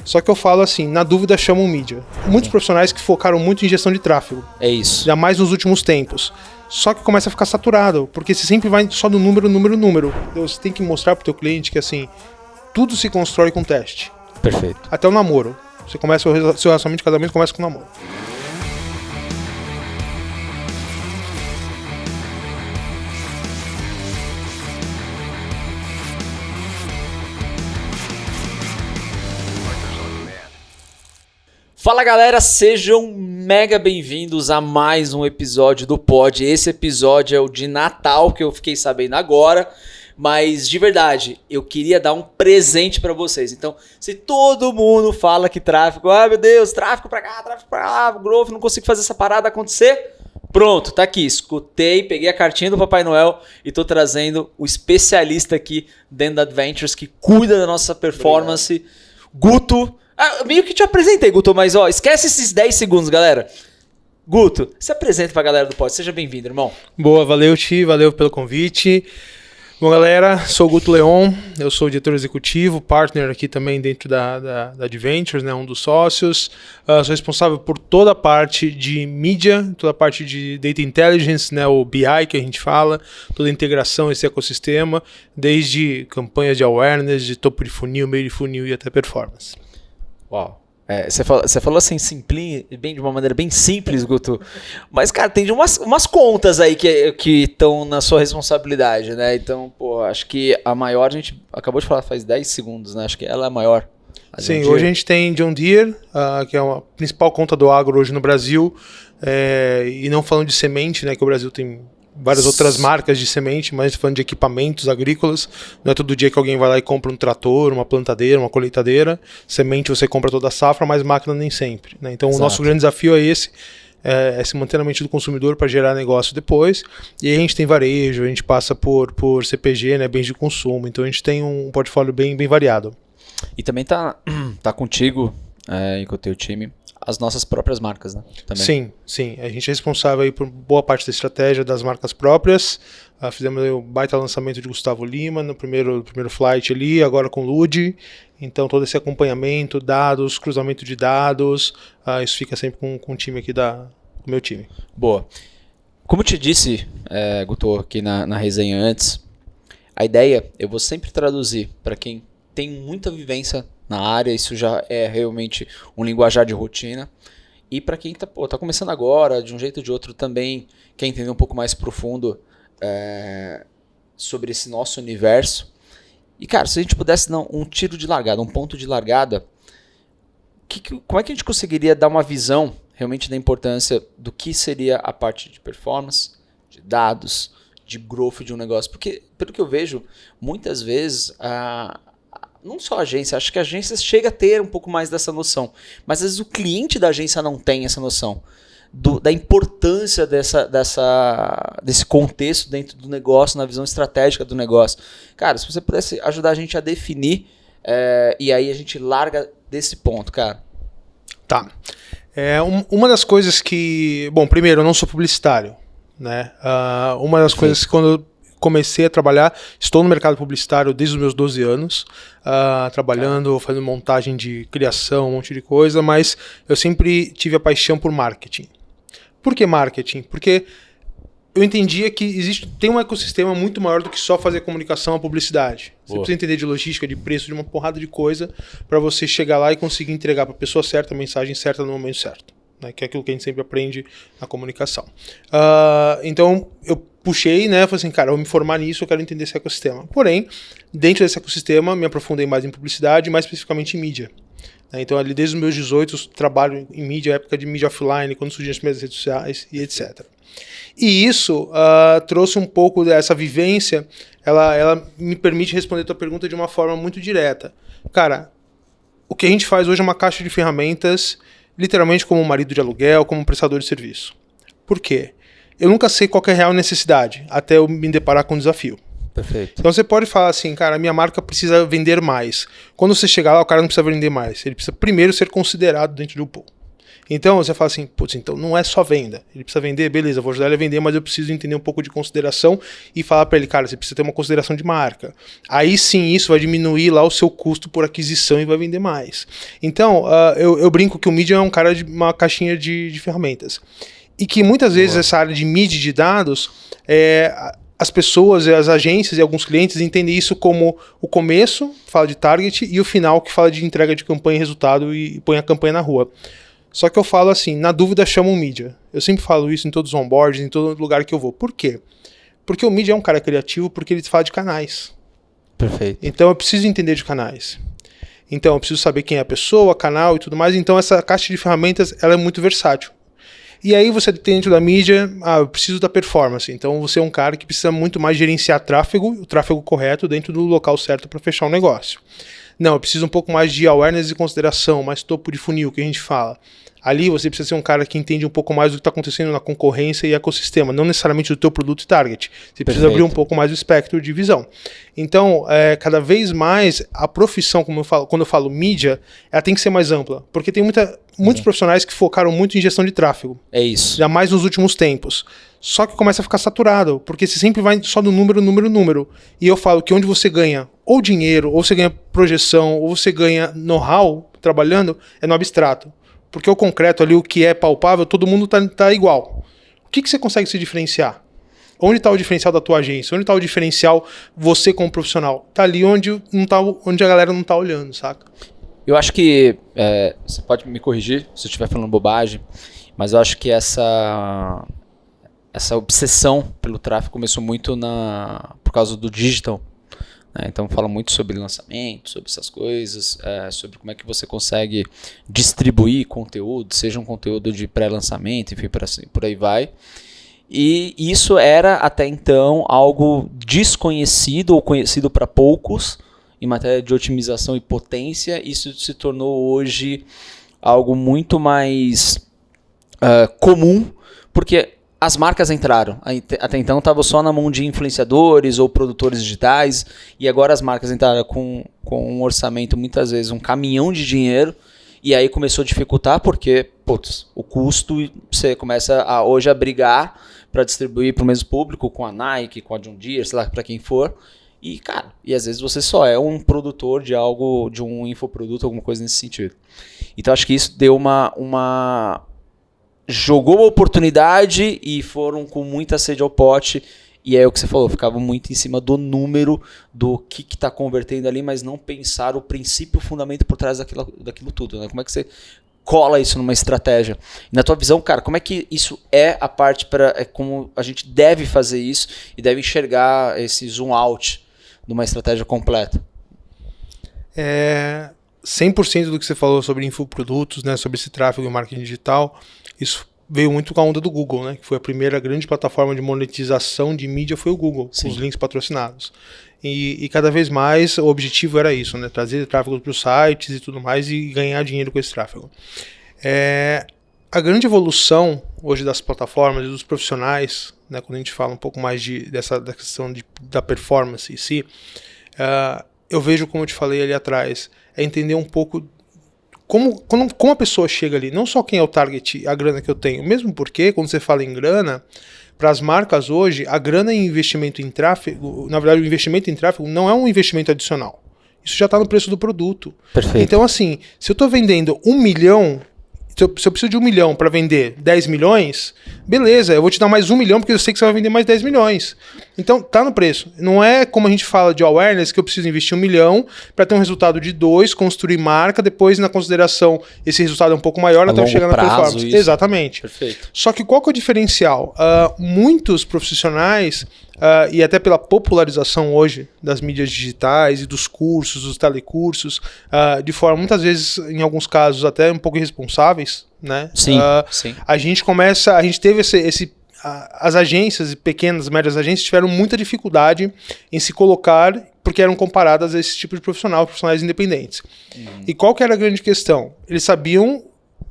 Só que eu falo assim, na dúvida chama um mídia. Muitos profissionais que focaram muito em gestão de tráfego. É isso. Jamais nos últimos tempos. Só que começa a ficar saturado, porque você sempre vai só do número. Então, você tem que mostrar pro teu cliente que assim, tudo se constrói com teste. Perfeito. Até o namoro. Você começa o seu relacionamento de casamento começa com o namoro. Fala galera, sejam mega bem-vindos a mais um episódio do Pod. Esse episódio é o de Natal, que eu fiquei sabendo agora, mas de verdade, eu queria dar um presente pra vocês. Então, se todo mundo fala que tráfego, meu Deus, tráfego pra cá, tráfego pra lá, Growth, não consigo fazer essa parada acontecer, pronto, tá aqui, escutei, peguei a cartinha do Papai Noel e tô trazendo o especialista aqui dentro da Adventures que cuida da nossa performance, Guto. Meio que te apresentei, Guto, mas esquece esses 10 segundos, galera. Guto, se apresenta pra galera do Pod. Seja bem-vindo, irmão. Boa, valeu, Ti, valeu pelo convite. Bom, galera, sou o Guto Leon, eu sou diretor executivo, partner aqui também dentro da Adventures, né, um dos sócios. Sou responsável por toda a parte de mídia, toda a parte de Data Intelligence, né, o BI que a gente fala, toda a integração, esse ecossistema, desde campanhas de awareness, de topo de funil, meio de funil e até performance. Uau. Você falou assim, de uma maneira bem simples, Guto. Mas, cara, tem umas contas aí que estão na sua responsabilidade, né? Então, acho que a maior, a gente acabou de falar faz 10 segundos, né? Acho que ela é a maior. Sim, hoje a gente tem John Deere, que é a principal conta do agro hoje no Brasil. E não falando de semente, né? Que o Brasil tem várias outras marcas de semente, mas falando de equipamentos agrícolas, não é todo dia que alguém vai lá e compra um trator, uma plantadeira, uma colheitadeira. Semente você compra toda a safra, mas máquina nem sempre, né? Então, Exato. O nosso grande desafio é esse, é se manter na mente do consumidor para gerar negócio depois. E aí a gente tem varejo, a gente passa por CPG, né, bens de consumo. Então a gente tem um portfólio bem variado. E também tá contigo e com o teu time as nossas próprias marcas, né? Também. Sim. A gente é responsável aí por boa parte da estratégia das marcas próprias. Fizemos aí o baita lançamento de Gustavo Lima no primeiro flight ali, agora com Lud. Então todo esse acompanhamento, dados, cruzamento de dados, isso fica sempre com o time aqui do meu time. Boa. Como eu te disse, Guto, aqui na resenha antes, a ideia eu vou sempre traduzir para quem tem muita vivência na área, isso já é realmente um linguajar de rotina. E para quem tá começando agora, de um jeito ou de outro também, quer entender um pouco mais profundo sobre esse nosso universo. E, cara, se a gente pudesse dar um tiro de largada, um ponto de largada, como é que a gente conseguiria dar uma visão realmente da importância do que seria a parte de performance, de dados, de growth de um negócio? Porque, pelo que eu vejo, muitas vezes não só a agência, acho que a agência chega a ter um pouco mais dessa noção, mas às vezes o cliente da agência não tem essa noção da importância desse contexto dentro do negócio, na visão estratégica do negócio. Cara, se você pudesse ajudar a gente a definir, e aí a gente larga desse ponto, cara. Tá. Uma das coisas que... Bom, primeiro, eu não sou publicitário, né? Uma das coisas que quando eu comecei a trabalhar, estou no mercado publicitário desde os meus 12 anos, trabalhando, fazendo montagem de criação, um monte de coisa, mas eu sempre tive a paixão por marketing. Por que marketing? Porque eu entendia que tem um ecossistema muito maior do que só fazer comunicação ou publicidade. Você precisa entender de logística, de preço, de uma porrada de coisa para você chegar lá e conseguir entregar para a pessoa certa, a mensagem certa no momento certo, né? Que é aquilo que a gente sempre aprende na comunicação. Então eu puxei, né, falei assim, cara, eu vou me formar nisso, eu quero entender esse ecossistema. Porém, dentro desse ecossistema, me aprofundei mais em publicidade, mais especificamente em mídia. Então, ali desde os meus 18, eu trabalho em mídia, época de mídia offline, quando surgiam as primeiras redes sociais e etc. E isso trouxe um pouco dessa vivência, ela me permite responder a tua pergunta de uma forma muito direta. Cara, o que a gente faz hoje é uma caixa de ferramentas, literalmente como um marido de aluguel, como um prestador de serviço. Por quê? Eu nunca sei qual é a real necessidade, até eu me deparar com um desafio. Perfeito. Então você pode falar assim, cara, a minha marca precisa vender mais. Quando você chegar lá, o cara não precisa vender mais. Ele precisa primeiro ser considerado dentro do pool. Então você fala assim, putz, então não é só venda. Ele precisa vender, beleza, eu vou ajudar ele a vender, mas eu preciso entender um pouco de consideração e falar para ele, cara, você precisa ter uma consideração de marca. Aí sim isso vai diminuir lá o seu custo por aquisição e vai vender mais. Então eu brinco que o mídia é um cara de uma caixinha de ferramentas. E que muitas vezes essa área de mídia de dados, as pessoas, as agências e alguns clientes entendem isso como o começo, fala de target, e o final, que fala de entrega de campanha e resultado e põe a campanha na rua. Só que eu falo assim, na dúvida chama o mídia. Eu sempre falo isso em todos os onboards, em todo lugar que eu vou. Por quê? Porque o mídia é um cara criativo, porque ele fala de canais. Perfeito. Então eu preciso entender de canais. Então eu preciso saber quem é a pessoa, canal e tudo mais. Então essa caixa de ferramentas, ela é muito versátil. E aí você tem dentro da mídia, eu preciso da performance. Então você é um cara que precisa muito mais gerenciar tráfego, o tráfego correto dentro do local certo para fechar o negócio. Não, eu preciso um pouco mais de awareness e consideração, mais topo de funil, que a gente fala. Ali você precisa ser um cara que entende um pouco mais do que está acontecendo na concorrência e ecossistema, não necessariamente do teu produto e target. Você precisa abrir um pouco mais o espectro de visão. Então, cada vez mais, a profissão, como eu falo, quando eu falo mídia, ela tem que ser mais ampla. Porque tem muitos profissionais que focaram muito em gestão de tráfego. É isso. Já mais nos últimos tempos. Só que começa a ficar saturado, porque você sempre vai só do número. E eu falo que onde você ganha ou dinheiro, ou você ganha projeção, ou você ganha know-how trabalhando, é no abstrato. Porque o concreto ali, o que é palpável, todo mundo tá igual. O que você consegue se diferenciar? Onde está o diferencial da tua agência? Onde está o diferencial você como profissional? Tá ali onde a galera não tá olhando, saca? Eu acho que, você pode me corrigir se eu estiver falando bobagem, mas eu acho que essa obsessão pelo tráfego começou muito por causa do digital. Então fala muito sobre lançamento, sobre essas coisas, sobre como é que você consegue distribuir conteúdo, seja um conteúdo de pré-lançamento, enfim, por aí vai. E isso era até então algo desconhecido ou conhecido para poucos em matéria de otimização e potência. Isso se tornou hoje algo muito mais comum, porque as marcas entraram. Até então estava só na mão de influenciadores ou produtores digitais, e agora as marcas entraram com um orçamento, muitas vezes um caminhão de dinheiro, e aí começou a dificultar porque o custo, você começa hoje a brigar para distribuir para o mesmo público, com a Nike, com a John Deere, sei lá, para quem for. E, cara, às vezes você só é um produtor de algo, de um infoproduto, alguma coisa nesse sentido. Então acho que isso deu jogou uma oportunidade e foram com muita sede ao pote, e é o que você falou, ficava muito em cima do número, do que está convertendo ali, mas não pensar o princípio, o fundamento por trás daquilo tudo, né? Como é que você cola isso numa estratégia? E na tua visão, cara, como é que isso é a parte como a gente deve fazer isso e deve enxergar esse zoom out numa estratégia completa? 100% do que você falou sobre infoprodutos, né, sobre esse tráfego e marketing digital, isso veio muito com a onda do Google, né, que foi a primeira grande plataforma de monetização de mídia, foi o Google, com os links patrocinados. E cada vez mais o objetivo era isso, né, trazer tráfego para os sites e tudo mais e ganhar dinheiro com esse tráfego. A grande evolução hoje das plataformas e dos profissionais, né, quando a gente fala um pouco mais da questão da performance em si, eu vejo, como eu te falei ali atrás, é entender um pouco como a pessoa chega ali, não só quem é o target, a grana que eu tenho, mesmo porque, quando você fala em grana, para as marcas hoje, a grana em investimento em tráfego, na verdade o investimento em tráfego não é um investimento adicional, isso já está no preço do produto. Perfeito. Então assim, se eu estou vendendo 1 milhão, se eu preciso de 1 milhão para vender 10 milhões, beleza, eu vou te dar mais 1 milhão porque eu sei que você vai vender mais 10 milhões. Então, tá no preço. Não é como a gente fala de awareness, que eu preciso investir 1 milhão para ter um resultado de 2, construir marca, depois na consideração esse resultado é um pouco maior até chegar na performance. Isso. Exatamente. Perfeito. Só que qual que é o diferencial? Muitos profissionais, e até pela popularização hoje das mídias digitais e dos cursos, dos telecursos, de forma muitas vezes, em alguns casos, até um pouco irresponsáveis, né? Sim, sim. A gente teve as agências, pequenas, médias agências, tiveram muita dificuldade em se colocar, porque eram comparadas a esse tipo de profissionais independentes. E qual que era a grande questão? Eles sabiam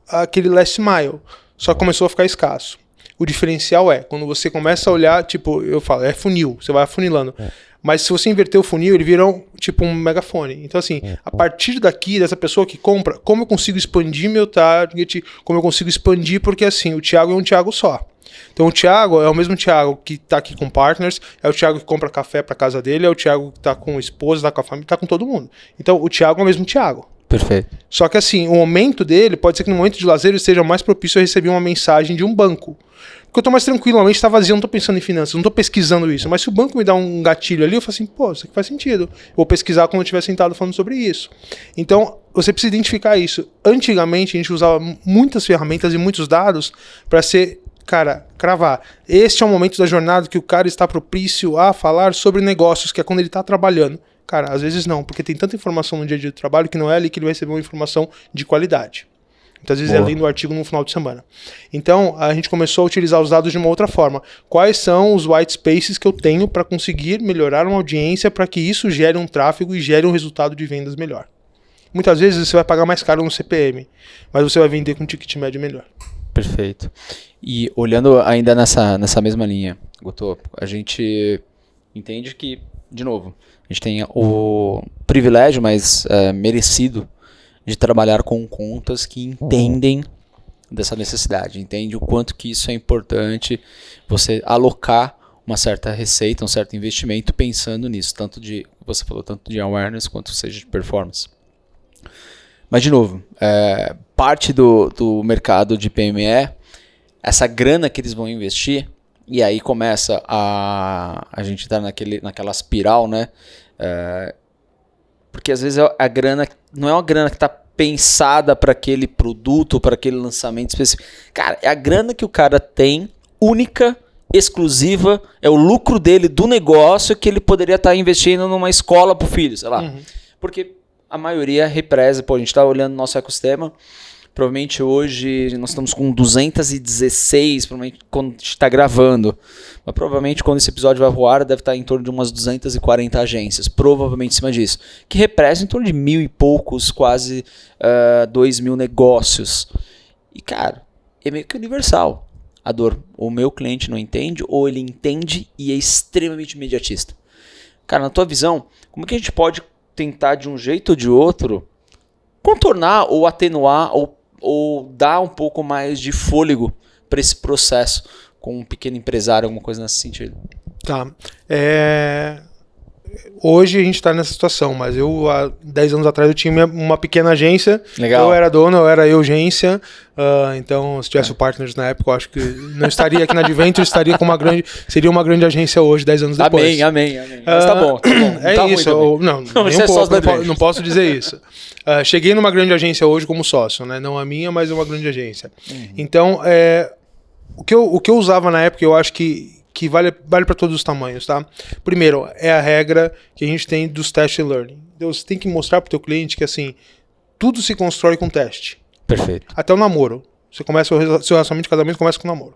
aquele last mile, só começou a ficar escasso. O diferencial quando você começa a olhar, tipo, eu falo, é funil, você vai afunilando. Mas se você inverter o funil, ele vira tipo um megafone. Então, assim, a partir daqui, dessa pessoa que compra, como eu consigo expandir meu target, como eu consigo expandir, porque assim, o Thiago é um Thiago só. Então o Thiago é o mesmo Thiago que está aqui com partners, é o Thiago que compra café para casa dele, é o Thiago que está com a esposa, está com a família, está com todo mundo. Então o Thiago é o mesmo Thiago. Perfeito. Só que assim, o momento dele, pode ser que no momento de lazer ele esteja mais propício a receber uma mensagem de um banco. Porque eu tô mais tranquilo, a mente tá vazia, eu não tô pensando em finanças, não tô pesquisando isso. Mas se o banco me dá um gatilho ali, eu falo assim, pô, isso aqui faz sentido. Eu vou pesquisar quando eu estiver sentado falando sobre isso. Então, você precisa identificar isso. Antigamente, a gente usava muitas ferramentas e muitos dados para ser, cara, cravar. Este é o momento da jornada que o cara está propício a falar sobre negócios, que é quando ele está trabalhando. Cara, às vezes não, porque tem tanta informação no dia a dia do trabalho que não é ali que ele vai receber uma informação de qualidade. Muitas vezes é lendo o artigo no final de semana. Então, a gente começou a utilizar os dados de uma outra forma. Quais são os white spaces que eu tenho para conseguir melhorar uma audiência para que isso gere um tráfego e gere um resultado de vendas melhor? Muitas vezes você vai pagar mais caro no CPM, mas você vai vender com um ticket médio melhor. Perfeito. E olhando ainda nessa mesma linha, Gotô, a gente entende que, de novo, a gente tem o privilégio, mas merecido, de trabalhar com contas que entendem dessa necessidade, entende o quanto que isso é importante, você alocar uma certa receita, um certo investimento pensando nisso, tanto de, você falou, tanto de awareness quanto seja de performance. Mas, de novo, parte do mercado de PME, essa grana que eles vão investir, e aí começa a gente estar naquela espiral, né? Porque às vezes a grana não é uma grana que está pensada para aquele produto, para aquele lançamento específico. Cara, é a grana que o cara tem, única, exclusiva, é o lucro dele do negócio que ele poderia estar investindo numa escola para o filho, sei lá. Uhum. Porque a maioria represa, a gente está olhando nosso ecossistema, provavelmente hoje nós estamos com 216, provavelmente quando a gente está gravando. Mas provavelmente quando esse episódio vai voar, deve estar em torno de umas 240 agências, provavelmente em cima disso. Que representa em torno de 1.000 e poucos, quase 2.000 negócios. E cara, é meio que universal a dor. O meu cliente não entende, ou ele entende e é extremamente imediatista. Cara, na tua visão, como que a gente pode tentar de um jeito ou de outro contornar ou atenuar ou dar um pouco mais de fôlego para esse processo com um pequeno empresário, alguma coisa nesse sentido? Tá. Hoje a gente está nessa situação, mas eu, há 10 anos atrás, eu tinha uma pequena agência. Legal. Eu era dono, eu era agência. Então, se tivesse o Partners na época, eu acho que não estaria aqui na Adventure, estaria com seria uma grande agência hoje, 10 anos depois. Amém. Mas tá bom. É tá isso. Não posso dizer isso. Cheguei numa grande agência hoje como sócio, né? Não a minha, mas uma grande agência. Uhum. Então, o que eu usava na época, eu acho que vale para todos os tamanhos, tá? Primeiro, é a regra que a gente tem dos test e learning. Então, você tem que mostrar para o teu cliente que, assim, tudo se constrói com teste. Perfeito. Até o namoro. Você começa o seu relacionamento de casamento, começa com o namoro.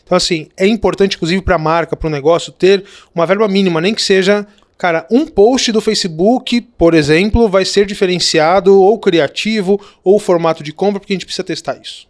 Então, assim, é importante, inclusive, para a marca, para o negócio, ter uma verba mínima, nem que seja, cara, um post do Facebook, por exemplo, vai ser diferenciado, ou criativo, ou formato de compra, porque a gente precisa testar isso.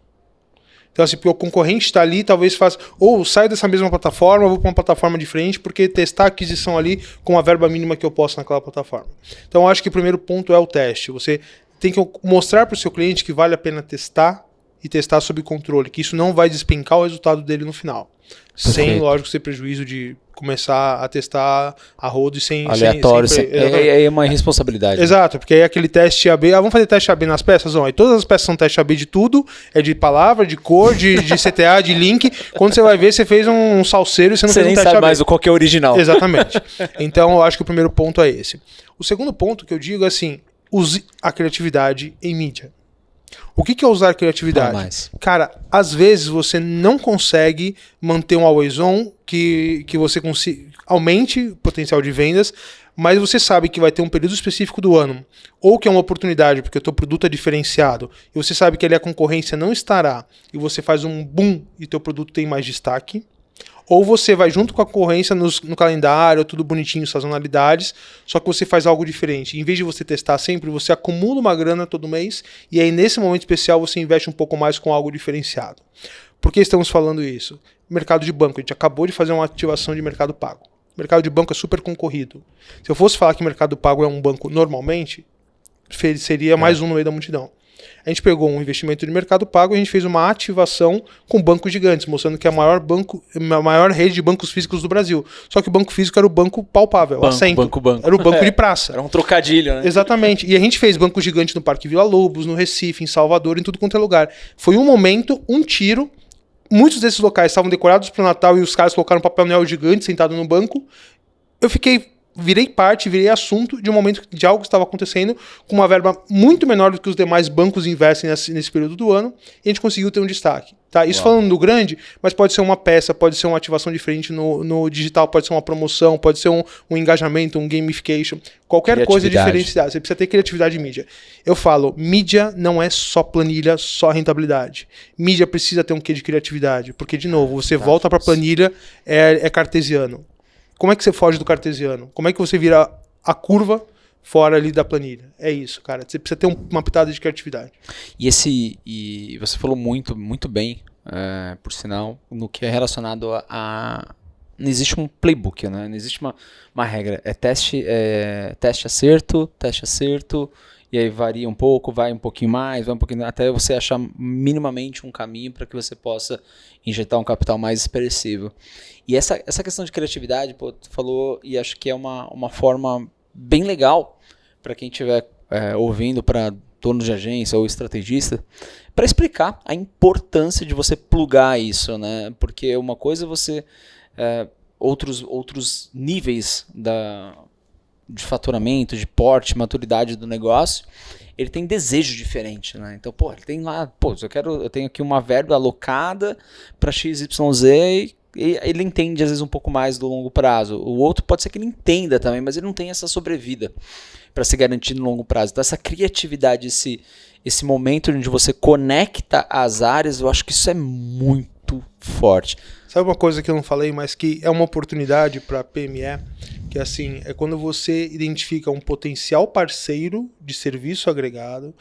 Então, assim, porque o concorrente está ali, talvez faça, ou sai dessa mesma plataforma, vou para uma plataforma diferente, porque testar a aquisição ali com a verba mínima que eu posso naquela plataforma. Então, eu acho que o primeiro ponto é o teste. Você tem que mostrar para o seu cliente que vale a pena testar e testar sob controle, que isso não vai despencar o resultado dele no final. Perfeito. Sem, lógico, ser prejuízo de começar a testar a rodo e sem... aleatório, é uma responsabilidade. Exato, porque aí aquele teste AB, vamos fazer teste AB nas peças? Não, aí todas as peças são teste AB de tudo, é de palavra, de cor, de CTA, de link. Quando você vai ver, você fez um salseiro e você não fez um teste AB. Você nem sabe mais qual que é o original. Exatamente. Então, eu acho que o primeiro ponto é esse. O segundo ponto que eu digo é assim, use a criatividade em mídia. O que é usar criatividade? Cara, às vezes você não consegue manter um always on que você aumente o potencial de vendas, mas você sabe que vai ter um período específico do ano, ou que é uma oportunidade, porque o teu produto é diferenciado, e você sabe que ali a concorrência não estará, e você faz um boom e teu produto tem mais destaque. Ou você vai junto com a concorrência no calendário, tudo bonitinho, sazonalidades, só que você faz algo diferente. Em vez de você testar sempre, você acumula uma grana todo mês e aí nesse momento especial você investe um pouco mais com algo diferenciado. Por que estamos falando isso? Mercado de banco. A gente acabou de fazer uma ativação de mercado pago. O mercado de banco é super concorrido. Se eu fosse falar que o Mercado Pago é um banco normalmente, seria mais um no meio da multidão. A gente pegou um investimento de Mercado Pago e a gente fez uma ativação com bancos gigantes, mostrando que é a maior rede de bancos físicos do Brasil. Só que o banco físico era o banco palpável, Banco. Era o banco de praça. Era um trocadilho, né? Exatamente. E a gente fez banco gigante no Parque Vila Lobos, no Recife, em Salvador, em tudo quanto é lugar. Foi um momento, um tiro. Muitos desses locais estavam decorados para o Natal e os caras colocaram um papel Noel gigante sentado no banco. Eu virei assunto de um momento de algo que estava acontecendo com uma verba muito menor do que os demais bancos investem nesse período do ano, e a gente conseguiu ter um destaque. Tá? Isso falando do grande, mas pode ser uma peça, pode ser uma ativação diferente no digital, pode ser uma promoção, pode ser um engajamento, um gamification, qualquer coisa diferenciada. Você precisa ter criatividade de mídia. Eu falo, mídia não é só planilha, só rentabilidade. Mídia precisa ter um quê de criatividade, porque, de novo, você volta para a planilha, é cartesiano. Como é que você foge do cartesiano? Como é que você vira a curva fora ali da planilha? É isso, cara. Você precisa ter uma pitada de criatividade. E você falou muito bem, por sinal, no que é relacionado a... Não existe um playbook, né? Não existe uma regra. É teste, acerto, e aí varia um pouco, vai um pouquinho mais, vai um pouquinho, até você achar minimamente um caminho para que você possa injetar um capital mais expressivo. E essa questão de criatividade, pô, tu falou, e acho que é uma forma bem legal para quem estiver ouvindo, para dono de agência ou estrategista, para explicar a importância de você plugar isso, né? Porque uma coisa é você... outros níveis de faturamento, de porte, maturidade do negócio, ele tem desejo diferente, né? Então, ele tem lá, eu tenho aqui uma verba alocada para XYZ e ele entende às vezes um pouco mais do longo prazo. O outro pode ser que ele entenda também, mas ele não tem essa sobrevida para se garantir no longo prazo. Então, essa criatividade, esse momento onde você conecta as áreas, eu acho que isso é muito forte. Sabe uma coisa que eu não falei, mas que é uma oportunidade para a PME, que assim, é quando você identifica um potencial parceiro de serviço agregado.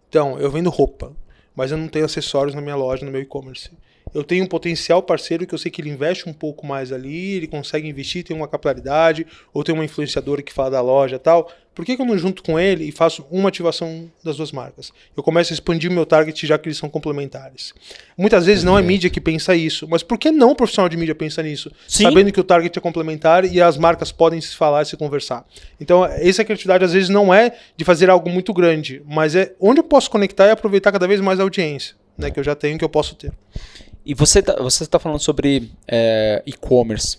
Então, eu vendo roupa, mas eu não tenho acessórios na minha loja, no meu e-commerce. Eu tenho um potencial parceiro que eu sei que ele investe um pouco mais ali, ele consegue investir, tem uma capilaridade, ou tem uma influenciadora que fala da loja e tal. Por que eu não junto com ele e faço uma ativação das duas marcas? Eu começo a expandir o meu target já que eles são complementares. Muitas vezes não é mídia que pensa isso, mas por que não o profissional de mídia pensa nisso? Sim. Sabendo que o target é complementar e as marcas podem se falar e se conversar. Então, essa criatividade às vezes não é de fazer algo muito grande, mas é onde eu posso conectar e aproveitar cada vez mais a audiência, né, que eu já tenho, que eu posso ter. E você tá falando sobre e-commerce.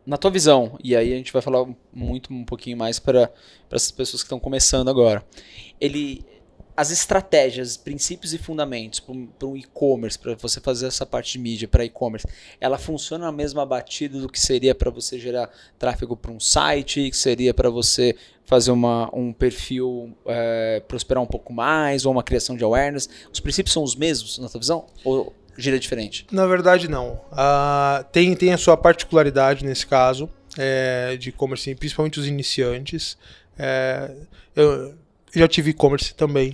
Na tua visão, e aí a gente vai falar um pouquinho mais para essas pessoas que estão começando agora. As estratégias, princípios e fundamentos para um e-commerce, para você fazer essa parte de mídia para e-commerce, ela funciona na mesma batida do que seria para você gerar tráfego para um site, que seria para você fazer um perfil prosperar um pouco mais, ou uma criação de awareness? Os princípios são os mesmos na tua visão? Ou gira diferente? Na verdade, não. Tem a sua particularidade nesse caso, de e-commerce, principalmente os iniciantes. Eu já tive e-commerce também.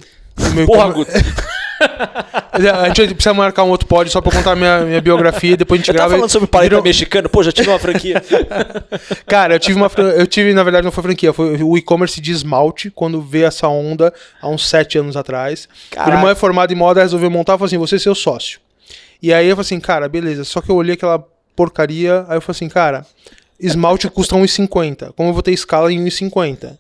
Porra, Guto! A gente precisa marcar um outro pod só pra contar minha biografia e depois a gente grava. Tá falando sobre paleta mexicano? Pô, já tive uma franquia. Cara, eu tive, na verdade, não foi franquia, foi o e-commerce de esmalte, quando veio essa onda há uns 7 anos atrás. Caraca. Meu irmão é formado em moda, resolveu montar e falou assim: você é seu sócio. E aí eu falei assim, cara, beleza. Só que eu olhei aquela porcaria, aí eu falei assim, cara, esmalte custa R$1,50. Como eu vou ter escala em R$1,50?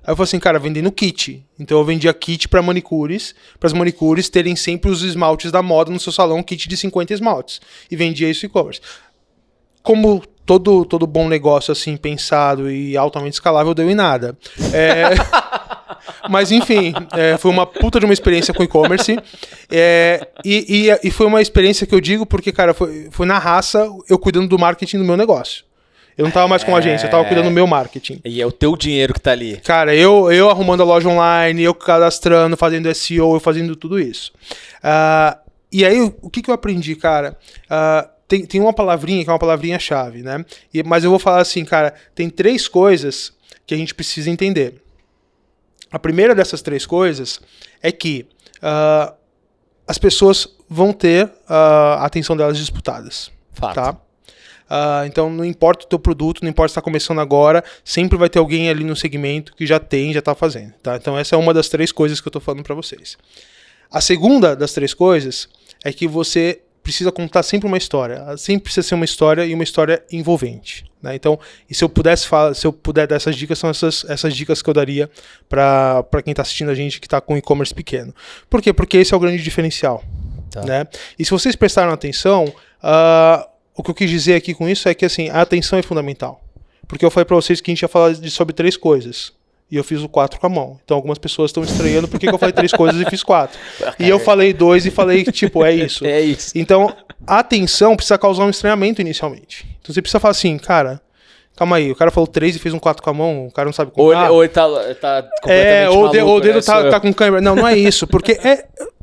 Aí eu falei assim, cara, vendendo kit. Então eu vendia kit para manicures, para as manicures terem sempre os esmaltes da moda no seu salão, kit de 50 esmaltes. E vendia isso e-commerce. Como todo bom negócio assim, pensado e altamente escalável, deu em nada. Mas enfim, foi uma puta de uma experiência com e-commerce. E foi uma experiência que eu digo porque, cara, foi na raça eu cuidando do marketing do meu negócio. Eu não tava mais com agência, eu tava cuidando do meu marketing. E é o teu dinheiro que tá ali. Cara, eu arrumando a loja online, eu cadastrando, fazendo SEO, eu fazendo tudo isso. E aí, o que eu aprendi, cara? Tem uma palavrinha que é uma palavrinha-chave, né? Mas eu vou falar assim, cara, tem 3 coisas que a gente precisa entender. A primeira dessas 3 coisas é que as pessoas vão ter a atenção delas disputadas. Fato. Tá? Então não importa o teu produto, não importa se está começando agora, sempre vai ter alguém ali no segmento que já está fazendo. Tá? Então essa é uma das 3 coisas que eu estou falando para vocês. A segunda das 3 coisas é que você precisa contar sempre uma história. Sempre precisa ser uma história e uma história envolvente. Né? Então, e se eu puder dar essas dicas, são essas dicas que eu daria para quem está assistindo a gente que está com e-commerce pequeno. Por quê? Porque esse é o grande diferencial. Tá. Né? E se vocês prestaram atenção, o que eu quis dizer aqui com isso é que assim, a atenção é fundamental. Porque eu falei para vocês que a gente ia falar sobre 3 coisas. E eu fiz o 4 com a mão. Então algumas pessoas estão estranhando porque eu falei 3 coisas e fiz 4. E eu falei 2 e falei, tipo, é isso. É isso. Então, a atenção precisa causar um estranhamento inicialmente. Então você precisa falar assim, cara, calma aí, o cara falou 3 e fez um 4 com a mão, o cara não sabe contar. Ou ele tá completamente maluco, ou o dedo né? tá com câimbra. Não é isso. Porque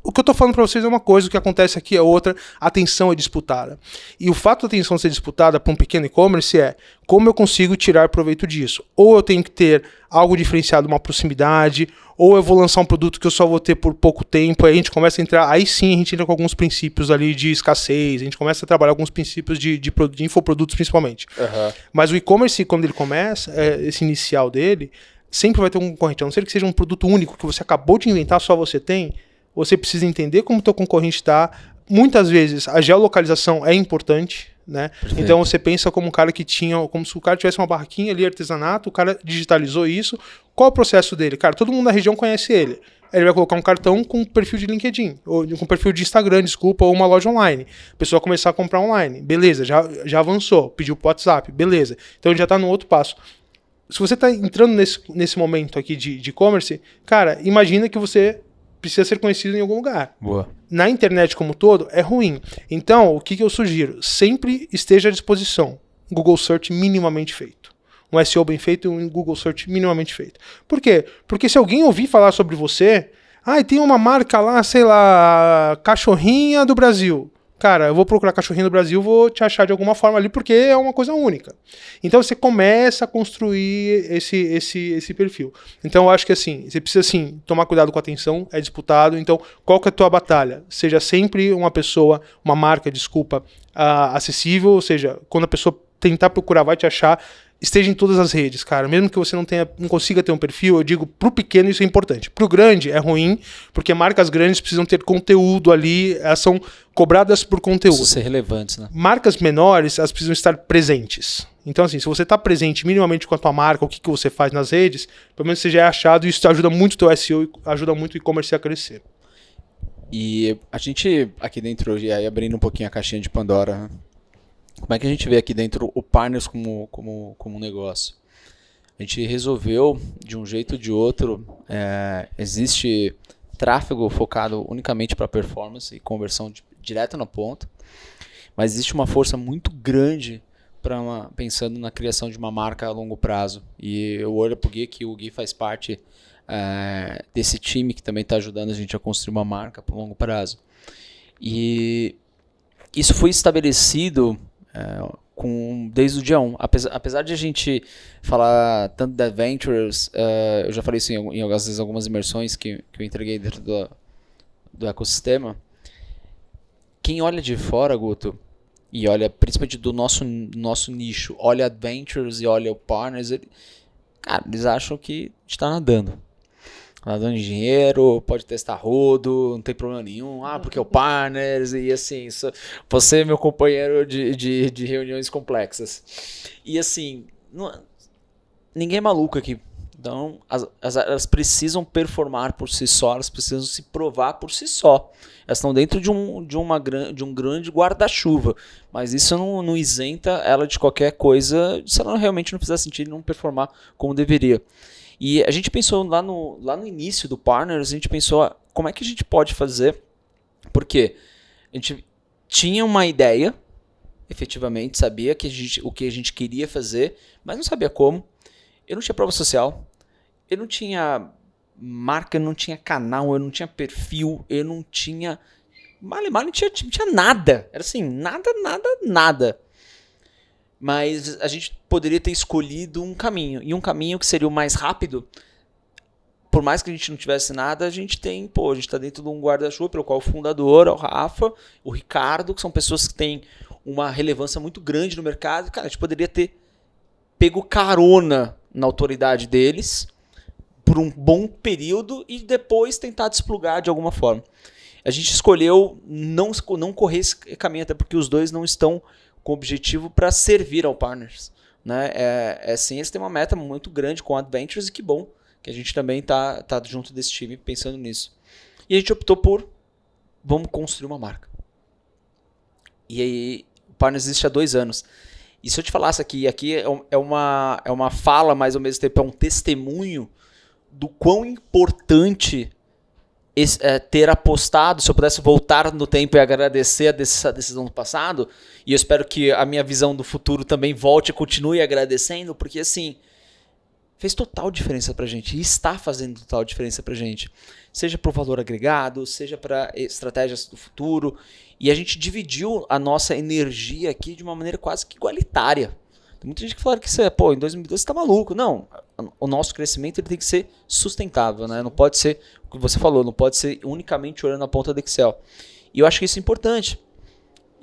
o que eu tô falando pra vocês é uma coisa, o que acontece aqui é outra, a atenção é disputada. E o fato da atenção ser disputada para um pequeno e-commerce é como eu consigo tirar proveito disso. Ou eu tenho que ter algo diferenciado, uma proximidade, ou eu vou lançar um produto que eu só vou ter por pouco tempo, aí a gente começa a entrar, aí sim a gente entra com alguns princípios ali de escassez, a gente começa a trabalhar alguns princípios de infoprodutos principalmente. Uhum. Mas o e-commerce, quando ele começa, esse inicial dele, sempre vai ter um concorrente, a não ser que seja um produto único que você acabou de inventar, só você tem, você precisa entender como o teu concorrente está. Muitas vezes a geolocalização é importante, né? Perfeito. Então você pensa como um cara que como se o cara tivesse uma barraquinha ali, artesanato, o cara digitalizou isso. Qual é o processo dele? Cara, todo mundo na região conhece ele. Ele vai colocar um cartão com perfil de LinkedIn, ou com perfil de Instagram, ou uma loja online. A pessoa começar a comprar online. Beleza, já avançou, pediu pro WhatsApp, beleza. Então ele já está no outro passo. Se você está entrando nesse momento aqui de e-commerce, cara, imagina que você precisa ser conhecido em algum lugar. Boa. Na internet como um todo, é ruim. Então, o que eu sugiro? Sempre esteja à disposição. Google Search minimamente feito. Um SEO bem feito e um Google Search minimamente feito. Por quê? Porque se alguém ouvir falar sobre você, tem uma marca lá, sei lá, Cachorrinha do Brasil. Cara, eu vou procurar Cachorrinho do Brasil, vou te achar de alguma forma ali, porque é uma coisa única. Então você começa a construir esse perfil. Então eu acho que assim, você precisa assim, tomar cuidado com a atenção, é disputado. Então qual que é a tua batalha? Seja sempre uma marca, acessível, ou seja, quando a pessoa tentar procurar, vai te achar. Esteja em todas as redes, cara. Mesmo que você não consiga ter um perfil, eu digo, pro pequeno isso é importante. Pro grande é ruim, porque marcas grandes precisam ter conteúdo ali, elas são cobradas por conteúdo. Precisam ser relevantes, né? Marcas menores, elas precisam estar presentes. Então, assim, se você está presente minimamente com a tua marca, o que você faz nas redes, pelo menos você já é achado e isso ajuda muito o teu SEO e ajuda muito o e-commerce a crescer. E a gente, aqui dentro, e aí abrindo um pouquinho a caixinha de Pandora, né? Como é que a gente vê aqui dentro o Partners como negócio? A gente resolveu, de um jeito ou de outro, existe tráfego focado unicamente para performance e conversão direta na ponta, mas existe uma força muito grande pensando na criação de uma marca a longo prazo. E eu olho para o Gui, que o Gui faz parte desse time que também está ajudando a gente a construir uma marca para longo prazo. E isso foi estabelecido desde o dia 1. Apesar de a gente falar tanto da Ventures, eu já falei isso em às vezes, algumas imersões que eu entreguei dentro do ecossistema. Quem olha de fora, Guto, e olha principalmente do nosso nicho, olha a Ventures e olha o Partners, eles acham que a gente está nadando em dinheiro, pode testar rodo, não tem problema nenhum, porque é o Partners, e assim, você é meu companheiro de reuniões complexas. E assim, ninguém é maluco aqui. Então, elas precisam performar por si só, elas precisam se provar por si só. Elas estão dentro de um grande guarda-chuva, mas isso não isenta ela de qualquer coisa, se ela realmente não fizer sentido e não performar como deveria. E a gente pensou lá no início do Partners, a gente pensou como é que a gente pode fazer, porque a gente tinha uma ideia, efetivamente, sabia o que a gente queria fazer, mas não sabia como. Eu não tinha prova social, eu não tinha marca, eu não tinha canal, eu não tinha perfil, eu não tinha... não tinha nada, era assim, nada. Mas a gente poderia ter escolhido um caminho. E um caminho que seria o mais rápido. Por mais que a gente não tivesse nada, a gente está dentro de um guarda-chuva pelo qual o fundador, o Rafa, o Ricardo, que são pessoas que têm uma relevância muito grande no mercado. Cara, a gente poderia ter pego carona na autoridade deles por um bom período e depois tentar desplugar de alguma forma. A gente escolheu não correr esse caminho, até porque os dois não estão com objetivo para servir ao partners. Né? Sim, eles têm uma meta muito grande com Adventures e que bom que a gente também tá junto desse time pensando nisso. E a gente optou por vamos construir uma marca. E aí o Partners existe há 2 anos. E se eu te falasse aqui é uma fala, mas ao mesmo tempo é um testemunho do quão importante ter apostado, se eu pudesse voltar no tempo e agradecer a decisão do passado, e eu espero que a minha visão do futuro também volte e continue agradecendo, porque assim, fez total diferença pra gente, e está fazendo total diferença pra gente, seja para o valor agregado, seja para estratégias do futuro, e a gente dividiu a nossa energia aqui de uma maneira quase que igualitária. Tem muita gente que fala que em 2012 você tá maluco. Não, o nosso crescimento ele tem que ser sustentável, né? Não pode ser, o que você falou, não pode ser unicamente olhando a ponta do Excel. E eu acho que isso é importante.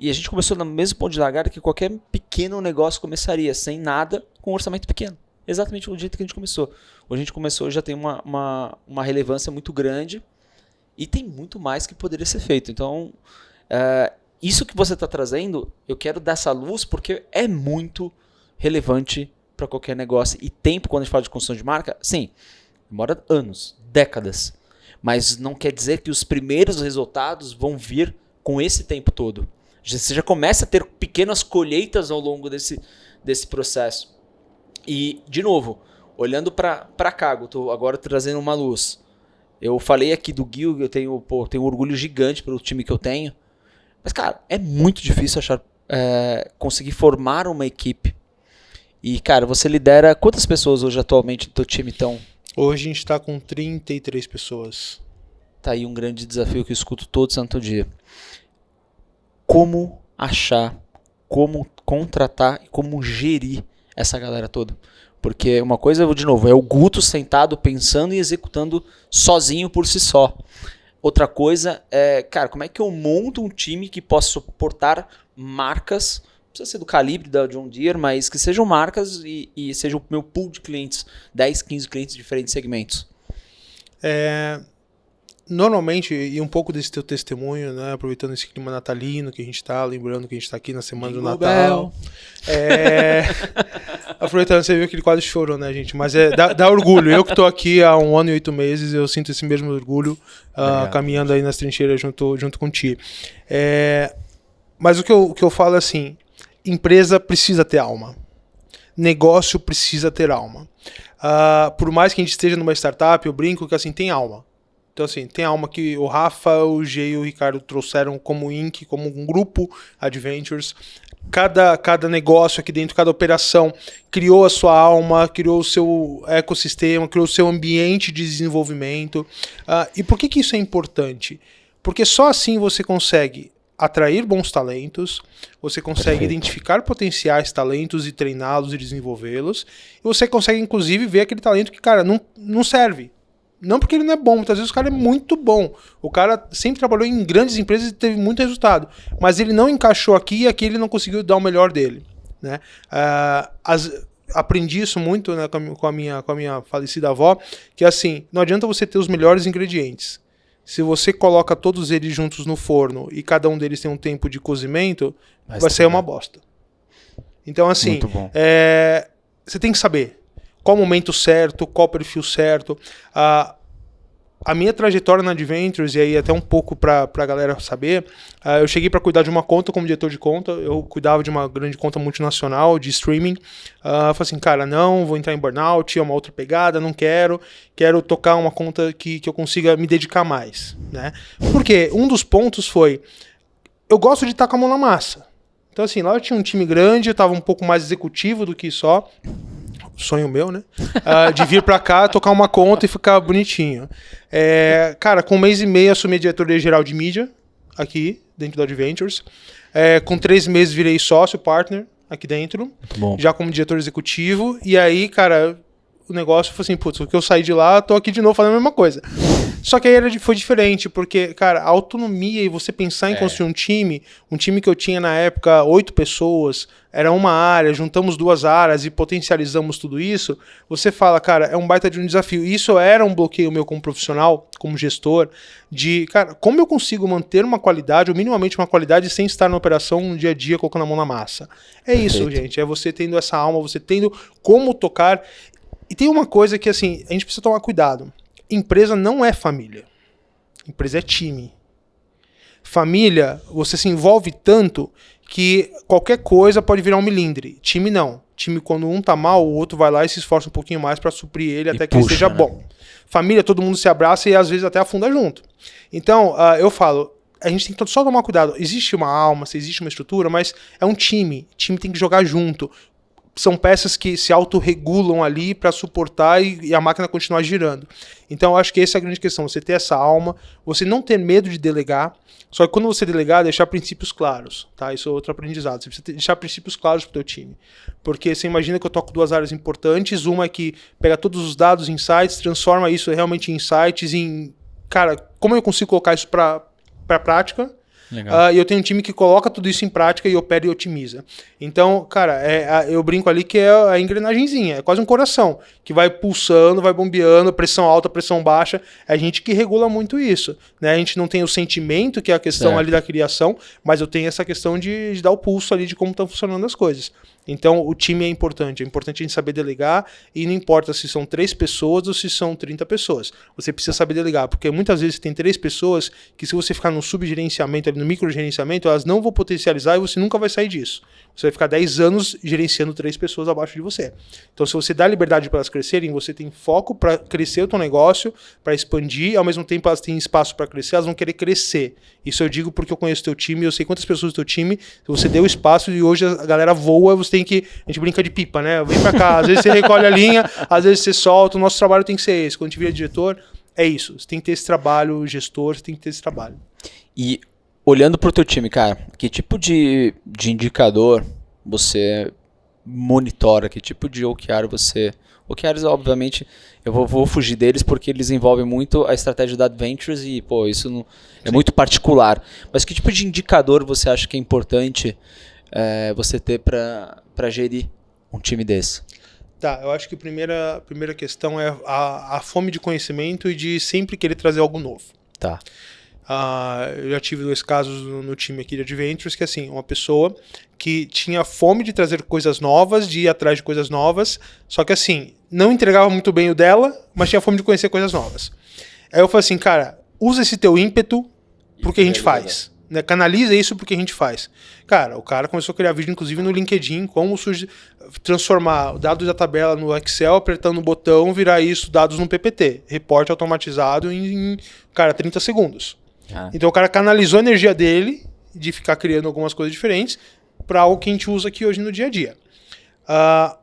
E a gente começou no mesmo ponto de largada que qualquer pequeno negócio começaria, sem nada, com um orçamento pequeno. Exatamente do jeito que a gente começou. Hoje a gente começou, já tem uma relevância muito grande e tem muito mais que poderia ser feito. Então, isso que você está trazendo, eu quero dar essa luz porque é muito relevante para qualquer negócio. E tempo, quando a gente fala de construção de marca, sim, demora anos, décadas. Mas não quer dizer que os primeiros resultados vão vir com esse tempo todo. Você já começa a ter pequenas colheitas ao longo desse processo. E, de novo, olhando para cá, eu estou agora trazendo uma luz. Eu falei aqui do Gil, eu tenho um orgulho gigante pelo time que eu tenho. Mas, cara, é muito difícil conseguir formar uma equipe. E, cara, você lidera quantas pessoas hoje atualmente do teu time estão? Hoje a gente está com 33 pessoas. Tá aí um grande desafio que eu escuto todo santo dia. Como achar, como contratar e como gerir essa galera toda? Porque uma coisa, de novo, é o Guto sentado pensando e executando sozinho por si só. Outra coisa é, cara, como é que eu monto um time que possa suportar marcas, não precisa ser do calibre da John Deere, mas que sejam marcas e seja o meu pool de clientes, 10, 15 clientes de diferentes segmentos. Normalmente, e um pouco desse teu testemunho, né, aproveitando esse clima natalino que a gente está, lembrando que a gente está aqui na semana do Natal. Aproveitando, você viu que ele quase chorou, né, gente? Mas dá orgulho. Eu que estou aqui há 1 ano e 8 meses, eu sinto esse mesmo orgulho caminhando aí nas trincheiras junto com o Ti. Mas o que eu falo é assim, empresa precisa ter alma. Negócio precisa ter alma. Por mais que a gente esteja numa startup, eu brinco que assim, tem alma. Então, assim, tem alma que o Rafa, o G e o Ricardo trouxeram como Inc., como um grupo Adventures. Cada negócio aqui dentro, cada operação criou a sua alma, criou o seu ecossistema, criou o seu ambiente de desenvolvimento. E por que isso é importante? Porque só assim você consegue atrair bons talentos, você consegue identificar potenciais talentos e treiná-los e desenvolvê-los. E você consegue, inclusive, ver aquele talento que, cara, não serve. Não porque ele não é bom, muitas vezes o cara é muito bom. O cara sempre trabalhou em grandes empresas e teve muito resultado. Mas ele não encaixou aqui e aqui ele não conseguiu dar o melhor dele. Né? Aprendi isso muito, né, com a minha falecida avó, que assim, não adianta você ter os melhores ingredientes. Se você coloca todos eles juntos no forno e cada um deles tem um tempo de cozimento, vai sair uma bosta. Então assim, você tem que saber qual o momento certo, qual o perfil certo. A minha trajetória na Adventures, e aí até um pouco para a galera saber, eu cheguei para cuidar de uma conta como diretor de conta, eu cuidava de uma grande conta multinacional de streaming. Falei assim, cara, não, vou entrar em burnout, é uma outra pegada, não quero tocar uma conta que eu consiga me dedicar mais. Né? Porque um dos pontos foi, eu gosto de estar com a mão na massa. Então assim, lá eu tinha um time grande, eu estava um pouco mais executivo do que só... sonho meu, né? De vir pra cá, tocar uma conta e ficar bonitinho. Cara, com 1 mês e meio assumi a diretoria geral de mídia aqui, dentro do Adventures. Com 3 meses virei sócio, partner, aqui dentro. Bom. Já como diretor executivo. E aí, cara, o negócio foi assim, putz, porque eu saí de lá, tô aqui de novo fazendo a mesma coisa. Só que aí foi diferente, porque, cara, a autonomia e você pensar em construir um time que eu tinha na época 8 pessoas, era uma área, juntamos 2 áreas e potencializamos tudo isso, você fala, cara, é um baita de um desafio. E isso era um bloqueio meu como profissional, como gestor, de, cara, como eu consigo manter uma qualidade, ou minimamente uma qualidade, sem estar na operação no dia a dia, colocando a mão na massa. É isso, gente, é você tendo essa alma, você tendo como tocar. E tem uma coisa que, assim, a gente precisa tomar cuidado. Empresa não é família. Empresa é time. Família, você se envolve tanto que qualquer coisa pode virar um milindre. Time não. Time, quando um tá mal, o outro vai lá e se esforça um pouquinho mais para suprir ele até que ele seja bom. Família, todo mundo se abraça e às vezes até afunda junto. Então, eu falo, a gente tem que só tomar cuidado. Existe uma alma, existe uma estrutura, mas é um time. O time tem que jogar junto. São peças que se autorregulam ali para suportar e a máquina continuar girando. Então, eu acho que essa é a grande questão. Você ter essa alma, você não ter medo de delegar. Só que quando você delegar, deixar princípios claros. Tá? Isso é outro aprendizado. Você precisa deixar princípios claros para o teu time. Porque você imagina que eu toco 2 áreas importantes. Uma é que pega todos os dados, insights, transforma isso realmente em insights, em... Cara, como eu consigo colocar isso para a prática? E eu tenho um time que coloca tudo isso em prática e opera e otimiza. Então, cara, eu brinco ali que é a engrenagenzinha, é quase um coração, que vai pulsando, vai bombeando, pressão alta, pressão baixa. É a gente que regula muito isso. Né? A gente não tem o sentimento, que é a questão ali da criação, mas eu tenho essa questão de dar o pulso ali de como estão funcionando as coisas. Então, o time é importante a gente saber delegar, e não importa se são 3 pessoas ou se são 30 pessoas. Você precisa saber delegar, porque muitas vezes você tem 3 pessoas que, se você ficar no subgerenciamento, no microgerenciamento, elas não vão potencializar e você nunca vai sair disso. Você vai ficar 10 anos gerenciando 3 pessoas abaixo de você. Então, se você dá liberdade para elas crescerem, você tem foco para crescer o teu negócio, para expandir, ao mesmo tempo elas têm espaço para crescer, elas vão querer crescer. Isso eu digo porque eu conheço o teu time, eu sei quantas pessoas do teu time, você deu espaço e hoje a galera voa, você tem que... A gente brinca de pipa, né? Vem pra cá, às vezes você recolhe a linha, às vezes você solta, o nosso trabalho tem que ser esse. Quando a gente vira diretor, é isso. Você tem que ter esse trabalho, gestor, você tem que ter esse trabalho. E olhando pro teu time, cara, que tipo de indicador você monitora? Que tipo de OKR você... OKRs, obviamente, eu vou fugir deles porque eles envolvem muito a estratégia da Adventures e, pô, isso não, é muito particular. Mas que tipo de indicador você acha que é importante você ter para gerir um time desse? Tá, eu acho que a primeira questão é a fome de conhecimento e de sempre querer trazer algo novo. Tá. Eu já tive 2 casos no time aqui de Adventures, que assim, uma pessoa que tinha fome de trazer coisas novas, de ir atrás de coisas novas, só que assim, não entregava muito bem o dela, mas tinha fome de conhecer coisas novas. Aí eu falei assim, cara, usa esse teu ímpeto pro que a gente faz. Né? Canaliza isso pro que a gente faz. Cara, o cara começou a criar vídeo, inclusive no LinkedIn, como transformar dados da tabela no Excel, apertando o botão, virar isso, dados no PPT. Reporte automatizado em 30 segundos. Então o cara canalizou a energia dele de ficar criando algumas coisas diferentes para algo que a gente usa aqui hoje no dia a dia.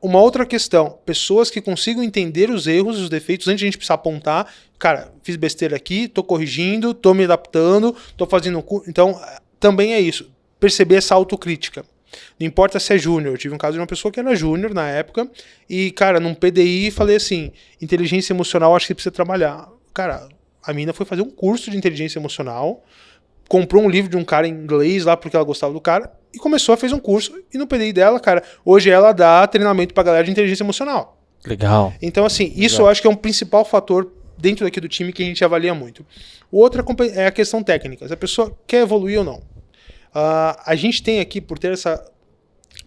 Uma outra questão, pessoas que consigam entender os erros e os defeitos antes de a gente precisar apontar. Cara, fiz besteira aqui, tô corrigindo, tô me adaptando, tô fazendo... Então, também é isso, perceber essa autocrítica. Não importa se é júnior, eu tive um caso de uma pessoa que era júnior na época e, cara, num PDI falei assim, inteligência emocional acho que precisa trabalhar. Cara, a mina foi fazer um curso de inteligência emocional, comprou um livro de um cara em inglês lá porque ela gostava do cara e começou a fazer um curso. E no PDI dela, cara, hoje ela dá treinamento pra galera de inteligência emocional. Legal. Então, assim, isso eu acho que é um principal fator dentro daqui do time que a gente avalia muito. O outro é a questão técnica. Se a pessoa quer evoluir ou não. A gente tem aqui, por ter essa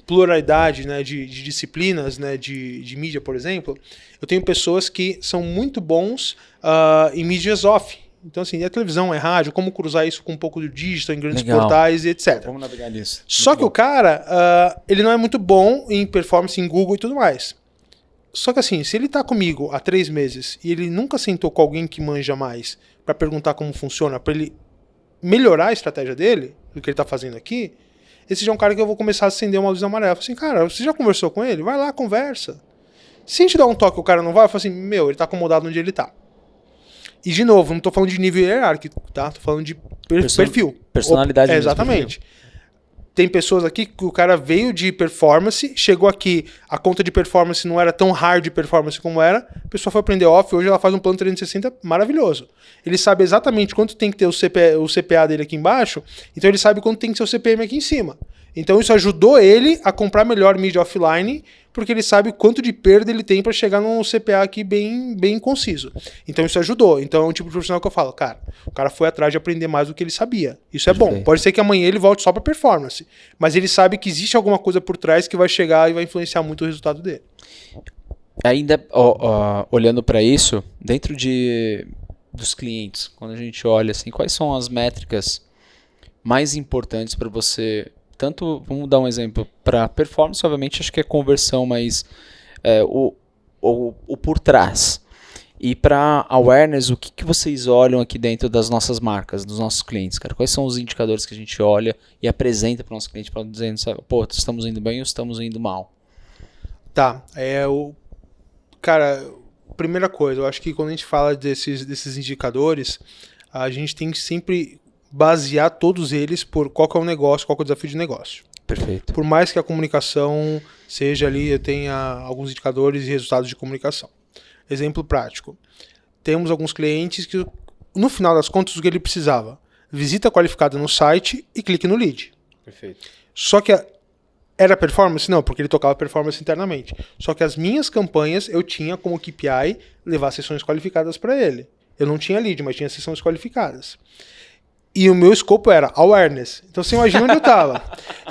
pluralidade, né, de disciplinas, né, de mídia, por exemplo, eu tenho pessoas que são muito bons em mídias off. Então, assim, é televisão, é rádio, como cruzar isso com um pouco do digital, em grandes portais e etc. Vamos navegar nisso. Só que o cara, ele não é muito bom em performance em Google e tudo mais. Só que assim, se ele tá comigo há 3 meses e ele nunca sentou com alguém que manja mais para perguntar como funciona, para ele melhorar a estratégia dele, do que ele tá fazendo aqui, esse já é um cara que eu vou começar a acender uma luz amarela. Eu falo assim, cara, você já conversou com ele? Vai lá, conversa. Se a gente dar um toque e o cara não vai, eu falo assim, ele tá acomodado onde ele tá. E de novo, não tô falando de nível hierárquico, tá? Tô falando de perfil. Personalidade. Exatamente. Tem pessoas aqui que o cara veio de performance, chegou aqui, a conta de performance não era tão hard de performance como era, a pessoa foi aprender off, hoje ela faz um plano 360 maravilhoso. Ele sabe exatamente quanto tem que ter o CPA dele aqui embaixo, então ele sabe quanto tem que ser o CPM aqui em cima. Então isso ajudou ele a comprar melhor mídia offline, porque ele sabe quanto de perda ele tem para chegar num CPA aqui bem conciso. Então isso ajudou. Então é um tipo de profissional que eu falo, cara, o cara foi atrás de aprender mais do que ele sabia. Isso é bom. Pode ser que amanhã ele volte só para performance, mas ele sabe que existe alguma coisa por trás que vai chegar e vai influenciar muito o resultado dele. Ainda olhando para isso, dentro dos clientes, quando a gente olha assim, quais são as métricas mais importantes para você? Tanto, vamos dar um exemplo, para performance, obviamente, acho que é conversão, mas o por trás. E para awareness, o que vocês olham aqui dentro das nossas marcas, dos nossos clientes, cara? Quais são os indicadores que a gente olha e apresenta para o nosso cliente, para dizendo, pô, estamos indo bem ou estamos indo mal? Tá, cara, primeira coisa, eu acho que quando a gente fala desses indicadores, a gente tem que sempre basear todos eles por qual que é o negócio, qual que é o desafio de negócio. Perfeito. Por mais que a comunicação seja ali, eu tenha alguns indicadores e resultados de comunicação. Exemplo prático. Temos alguns clientes que, no final das contas, o que ele precisava? Visita qualificada no site e clique no lead. Perfeito. Só que era performance? Não, porque ele tocava performance internamente. Só que as minhas campanhas, eu tinha como KPI levar sessões qualificadas para ele. Eu não tinha lead, mas tinha sessões qualificadas. E o meu escopo era awareness. Então você imagina onde eu estava.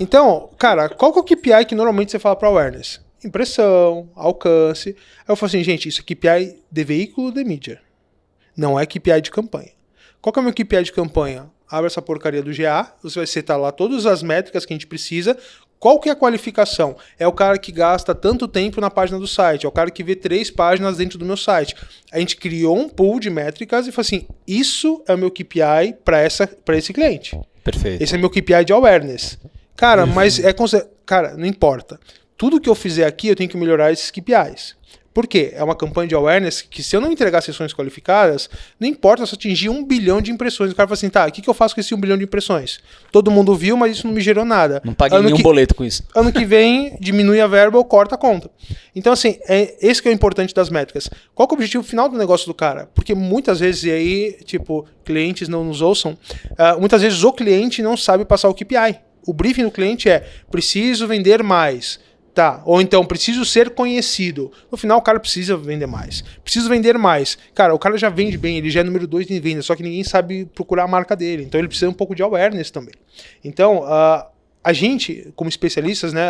Então, cara, qual que é o KPI que normalmente você fala para awareness? Impressão, alcance. Aí eu falo assim, gente, isso é KPI de veículo de mídia. Não é KPI de campanha. Qual que é o meu KPI de campanha? Abre essa porcaria do GA, você vai setar lá todas as métricas que a gente precisa. Qual que é a qualificação? É o cara que gasta tanto tempo na página do site, é o cara que vê 3 páginas dentro do meu site. A gente criou um pool de métricas e falou assim, isso é o meu KPI para esse cliente. Perfeito. Esse é meu KPI de awareness. Cara, mas cara, não importa. Tudo que eu fizer aqui, eu tenho que melhorar esses KPIs. Por quê? É uma campanha de awareness que, se eu não entregar sessões qualificadas, não importa se eu atingir 1 bilhão de impressões. O cara fala assim, tá, o que eu faço com esse 1 bilhão de impressões? Todo mundo viu, mas isso não me gerou nada. Não paguei nenhum boleto com isso. Ano que vem, diminui a verba ou corta a conta. Então, assim, esse que é o importante das métricas. Qual que é o objetivo final do negócio do cara? Porque muitas vezes, e aí, tipo, clientes não nos ouçam, muitas vezes o cliente não sabe passar o KPI. O briefing do cliente é, preciso vender mais. Tá, ou então, preciso ser conhecido. No final, o cara precisa vender mais. Preciso vender mais. Cara, o cara já vende bem, ele já é número 2 em venda, só que ninguém sabe procurar a marca dele. Então, ele precisa um pouco de awareness também. Então, a gente, como especialistas, né,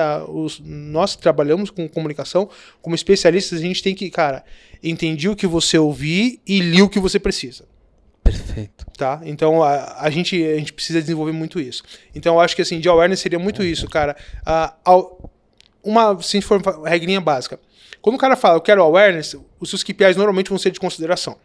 nós trabalhamos com comunicação, como especialistas, a gente tem que, cara, entender o que você ouvir e ler o que você precisa. Perfeito. Tá? Então, a gente precisa desenvolver muito isso. Então, eu acho que, assim, de awareness seria muito isso, cara. Se a gente for uma regrinha básica. Quando o cara fala, eu quero awareness, os seus KPIs normalmente vão ser de consideração.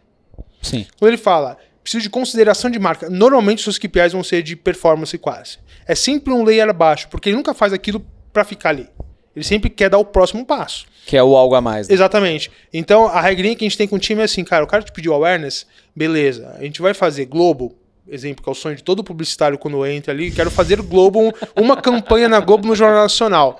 Sim. Quando ele fala, preciso de consideração de marca, normalmente os seus KPIs vão ser de performance quase. É sempre um layer abaixo, porque ele nunca faz aquilo para ficar ali. Ele sempre quer dar o próximo passo. Que é o algo a mais. Né? Exatamente. Então, a regrinha que a gente tem com o time é assim, cara, o cara te pediu awareness, beleza, a gente vai fazer Globo, exemplo, que é o sonho de todo publicitário quando entra ali, quero fazer Globo, uma campanha na Globo no Jornal Nacional.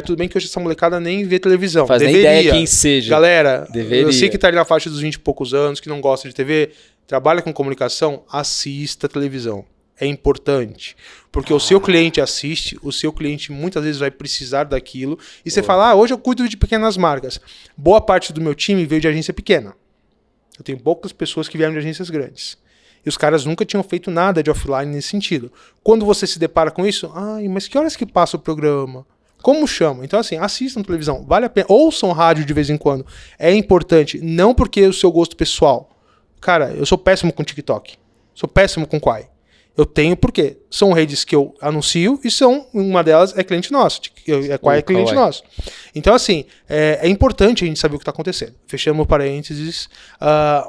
Tudo bem que hoje essa molecada nem vê televisão. Faz nem ideia quem seja. Galera, deveria. Eu sei que tá ali na faixa dos 20 e poucos anos, que não gosta de TV, trabalha com comunicação, assista televisão. É importante. Porque o seu cliente assiste, o seu cliente muitas vezes vai precisar daquilo, e você fala, hoje eu cuido de pequenas marcas. Boa parte do meu time veio de agência pequena. Eu tenho poucas pessoas que vieram de agências grandes. E os caras nunca tinham feito nada de offline nesse sentido. Quando você se depara com isso, mas que horas que passa o programa? Como chama? Então, assim, assistam televisão, vale a pena. Ouçam rádio de vez em quando. É importante, não porque é o seu gosto pessoal. Cara, eu sou péssimo com TikTok. Sou péssimo com Quai. Eu tenho porque são redes que eu anuncio e uma delas é cliente nosso. Quai é cliente nosso. Então, assim, é importante a gente saber o que está acontecendo. Fechamos parênteses,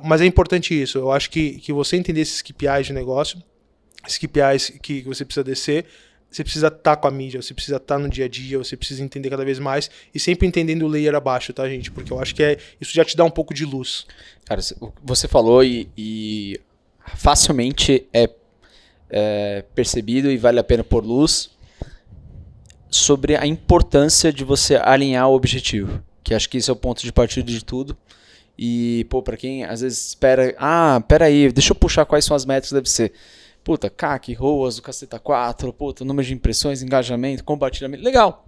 mas é importante isso. Eu acho que você entender esses KPIs de negócio, esses KPIs que você precisa descer, você precisa estar com a mídia, você precisa estar no dia a dia, você precisa entender cada vez mais e sempre entendendo o layer abaixo, tá, gente? Porque eu acho que isso já te dá um pouco de luz. Cara, você falou e facilmente é percebido e vale a pena pôr luz. sobre a importância de você alinhar o objetivo, que acho que esse é o ponto de partida de tudo. E, pô, pra quem às vezes espera, peraí, deixa eu puxar quais são as métricas que deve ser. Puta, CAC, ROAS, o caceta 4, puta, número de impressões, engajamento, compartilhamento, legal.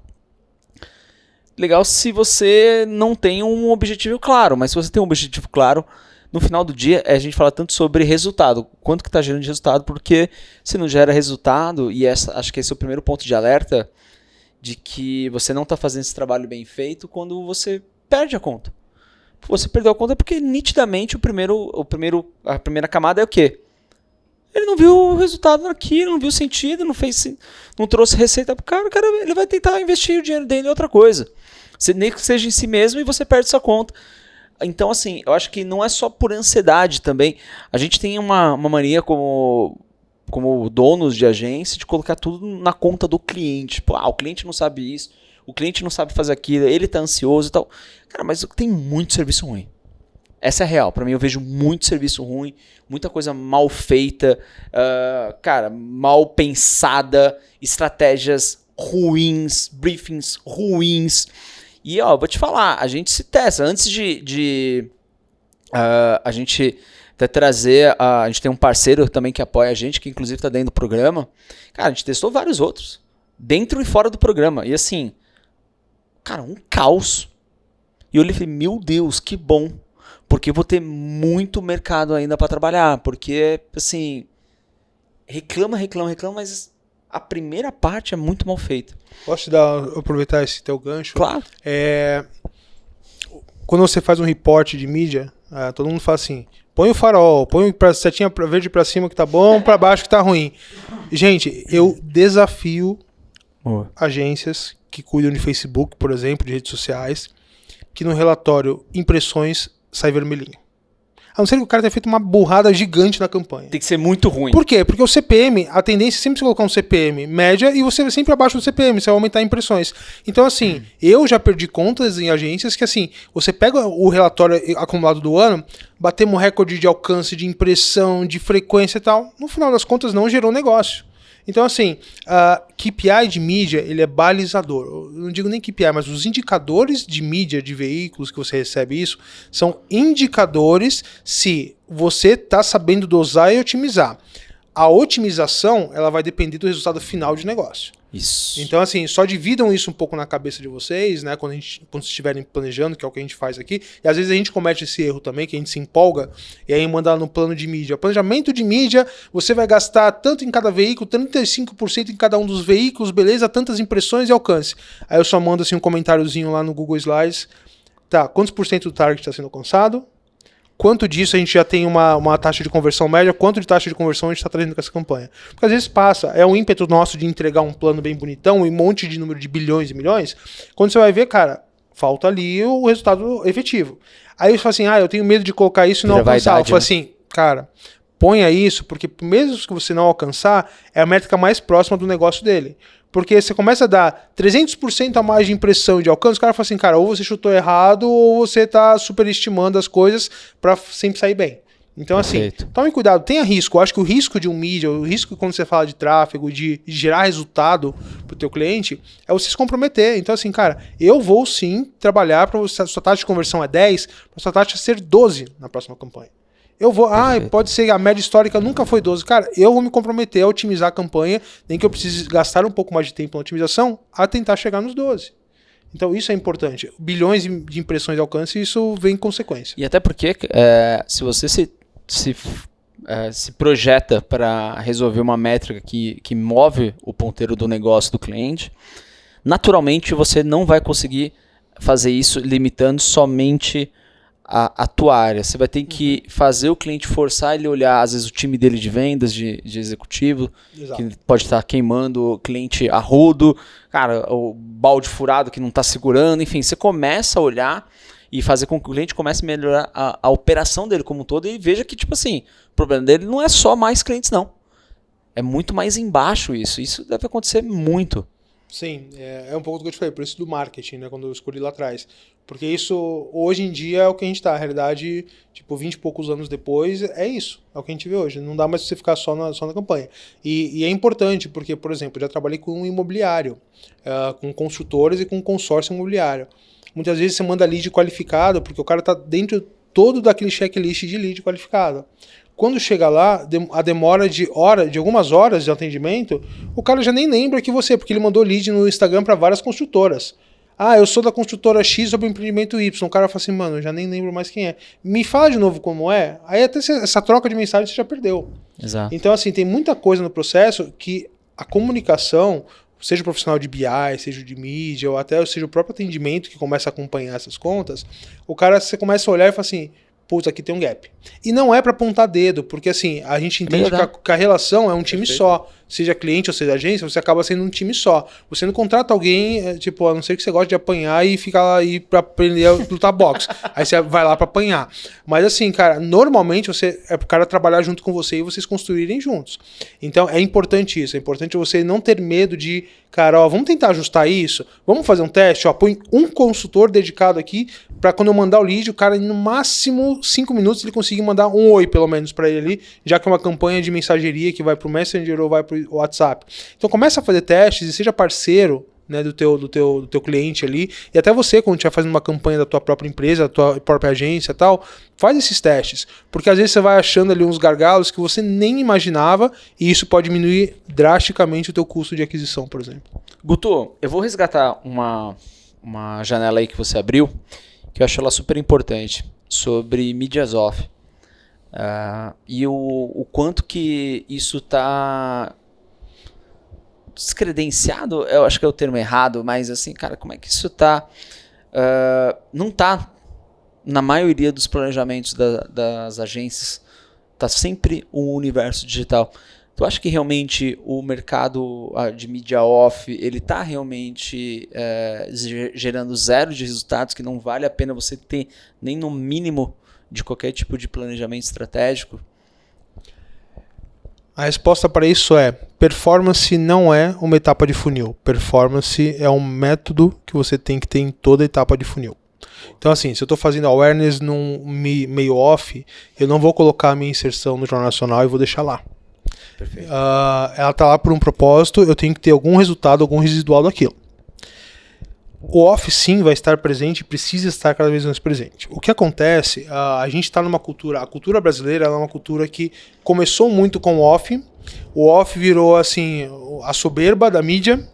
Legal se você não tem um objetivo claro, mas se você tem um objetivo claro, no final do dia a gente fala tanto sobre resultado, quanto que está gerando de resultado, porque se não gera resultado, e acho que esse é o primeiro ponto de alerta, de que você não está fazendo esse trabalho bem feito quando você perde a conta. Você perdeu a conta porque nitidamente a primeira camada é o quê? Ele não viu o resultado naquilo, não viu sentido, não trouxe receita pro cara, ele vai tentar investir o dinheiro dele em outra coisa. Nem que seja em si mesmo e você perde essa conta. Então, assim, eu acho que não é só por ansiedade também. A gente tem uma mania como donos de agência de colocar tudo na conta do cliente. Tipo, o cliente não sabe isso, o cliente não sabe fazer aquilo, ele tá ansioso e tal. Cara, mas tem muito serviço ruim. Essa é a real. Pra mim, eu vejo muito serviço ruim, muita coisa mal feita, mal pensada, estratégias ruins, briefings ruins. E, vou te falar, a gente se testa. Antes de a gente até trazer, a gente tem um parceiro também que apoia a gente, que inclusive tá dentro do programa. Cara, a gente testou vários outros, dentro e fora do programa. E assim, cara, um caos. E eu falei, meu Deus, que bom. Porque eu vou ter muito mercado ainda para trabalhar. Porque, assim, reclama, mas a primeira parte é muito mal feita. Posso aproveitar esse teu gancho? Claro. Quando você faz um report de mídia, todo mundo fala assim, põe o farol, põe a setinha verde para cima que tá bom, para baixo que tá ruim. Gente, eu desafio agências que cuidam de Facebook, por exemplo, de redes sociais, que no relatório impressões sai vermelhinho. A não ser que o cara tenha feito uma burrada gigante na campanha. Tem que ser muito ruim. Por quê? Porque o CPM, a tendência é sempre você colocar um CPM média e você vai sempre abaixo do CPM, você vai aumentar impressões. Então, assim, eu já perdi contas em agências que, assim, você pega o relatório acumulado do ano, batemos recorde de alcance, de impressão, de frequência e tal, no final das contas não gerou negócio. Então, assim, KPI de mídia, ele é balizador. Eu não digo nem KPI, mas os indicadores de mídia, de veículos que você recebe isso, são indicadores se você está sabendo dosar e otimizar. A otimização, ela vai depender do resultado final de negócio. Isso. Então, assim, só dividam isso um pouco na cabeça de vocês, né? Quando vocês estiverem planejando, que é o que a gente faz aqui. E às vezes a gente comete esse erro também, que a gente se empolga e aí manda no plano de mídia. Planejamento de mídia, você vai gastar tanto em cada veículo, 35% em cada um dos veículos, beleza? Tantas impressões e alcance. Aí eu só mando assim um comentáriozinho lá no Google Slides. Tá, quantos por cento do target está sendo alcançado? Quanto disso a gente já tem uma taxa de conversão média, quanto de taxa de conversão a gente está trazendo com essa campanha. Porque às vezes passa, é um ímpeto nosso de entregar um plano bem bonitão e um monte de número de bilhões e milhões, quando você vai ver, cara, falta ali o resultado efetivo. Aí você fala assim, eu tenho medo de colocar isso e não alcançar. Eu falo assim, cara, ponha isso, porque mesmo que você não alcançar, é a métrica mais próxima do negócio dele. Porque você começa a dar 300% a mais de impressão e de alcance, o cara fala assim, cara, ou você chutou errado ou você está superestimando as coisas para sempre sair bem. Então, perfeito. Assim, tome cuidado, tenha risco. Eu acho que o risco de um mídia, o risco quando você fala de tráfego, de gerar resultado para o teu cliente, é você se comprometer. Então, assim, cara, eu vou sim trabalhar para você, a sua taxa de conversão é 10, para a sua taxa ser 12 na próxima campanha. Eu vou, pode ser a média histórica nunca foi 12. Cara, eu vou me comprometer a otimizar a campanha, nem que eu precise gastar um pouco mais de tempo na otimização, a tentar chegar nos 12. Então isso é importante. Bilhões de impressões de alcance, isso vem em consequência. E até porque, se você se projeta para resolver uma métrica que move o ponteiro do negócio do cliente, naturalmente você não vai conseguir fazer isso limitando somente a tua área. Você vai ter que fazer o cliente forçar ele a olhar, às vezes, o time dele de vendas, de executivo, exato, que pode estar queimando o cliente a rodo, cara, o balde furado que não está segurando, enfim, você começa a olhar e fazer com que o cliente comece a melhorar a operação dele como um todo e veja que, tipo assim, o problema dele não é só mais clientes, não. É muito mais embaixo isso. Isso deve acontecer muito. Sim, é um pouco do que eu te falei, por isso do marketing, né, quando eu escolhi lá atrás. Porque isso, hoje em dia, é o que a gente tá. A realidade, tipo, 20 e poucos anos depois, é isso. É o que a gente vê hoje. Não dá mais pra você ficar só na campanha. E é importante, porque, por exemplo, eu já trabalhei com um imobiliário, com construtores e com um consórcio imobiliário. Muitas vezes você manda lead qualificado, porque o cara tá dentro todo daquele checklist de lead qualificado. Quando chega lá, a demora de algumas horas de atendimento, o cara já nem lembra que você, porque ele mandou lead no Instagram para várias construtoras. Ah, eu sou da construtora X sobre o empreendimento Y. O cara fala assim, mano, eu já nem lembro mais quem é. Me fala de novo como é. Aí até essa troca de mensagem você já perdeu. Exato. Então, assim, tem muita coisa no processo que a comunicação, seja o profissional de BI, seja de mídia, ou até seja o próprio atendimento que começa a acompanhar essas contas, você começa a olhar e fala assim, putz, aqui tem um gap. E não é para apontar dedo, porque assim, a gente entende que a relação é um time só. Seja cliente ou seja agência, você acaba sendo um time só. Você não contrata alguém, tipo, a não ser que você goste de apanhar e ficar lá aí pra aprender a lutar boxe. Aí você vai lá pra apanhar. Mas assim, cara, normalmente é pro cara trabalhar junto com você e vocês construírem juntos. Então é importante isso. É importante você não ter medo de, cara, ó, vamos tentar ajustar isso? Vamos fazer um teste? Ó, põe um consultor dedicado aqui pra quando eu mandar o lead, o cara, no máximo 5 minutos, ele conseguir mandar um oi, pelo menos, pra ele ali, já que é uma campanha de mensageria que vai pro Messenger ou vai pro WhatsApp. Então começa a fazer testes e seja parceiro, né, do teu cliente ali, e até você, quando estiver fazendo uma campanha da tua própria empresa, da tua própria agência e tal, faz esses testes, porque às vezes você vai achando ali uns gargalos que você nem imaginava, e isso pode diminuir drasticamente o teu custo de aquisição, por exemplo. Guto, eu vou resgatar uma janela aí que você abriu, que eu acho ela super importante, sobre mídias off. E o quanto que isso está descredenciado, eu acho que é o termo errado, mas assim, cara, como é que isso tá? Não tá na maioria dos planejamentos das agências, tá sempre o universo digital. Tu acha que realmente o mercado de mídia off, ele tá realmente gerando zero de resultados, que não vale a pena você ter nem no mínimo de qualquer tipo de planejamento estratégico? A resposta para isso é: performance não é uma etapa de funil. Performance é um método que você tem que ter em toda etapa de funil. Então, assim, se eu estou fazendo awareness num meio off, eu não vou colocar a minha inserção no Jornal Nacional e vou deixar lá. Perfeito. Ela está lá por um propósito, eu tenho que ter algum resultado, algum residual daquilo. O off sim vai estar presente e precisa estar cada vez mais presente. O que acontece, a gente está numa cultura, a cultura brasileira ela é uma cultura que começou muito com o off virou assim a soberba da mídia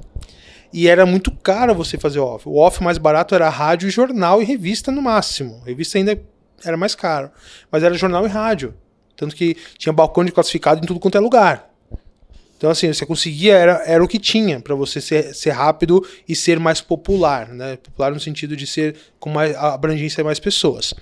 e era muito caro você fazer off. O off mais barato era rádio, jornal e revista no máximo. A revista ainda era mais caro, mas era jornal e rádio. Tanto que tinha balcão de classificado em tudo quanto é lugar. Então, assim, você conseguia, era o que tinha para você ser rápido e ser mais popular, né? Popular no sentido de ser com mais abrangência de mais pessoas.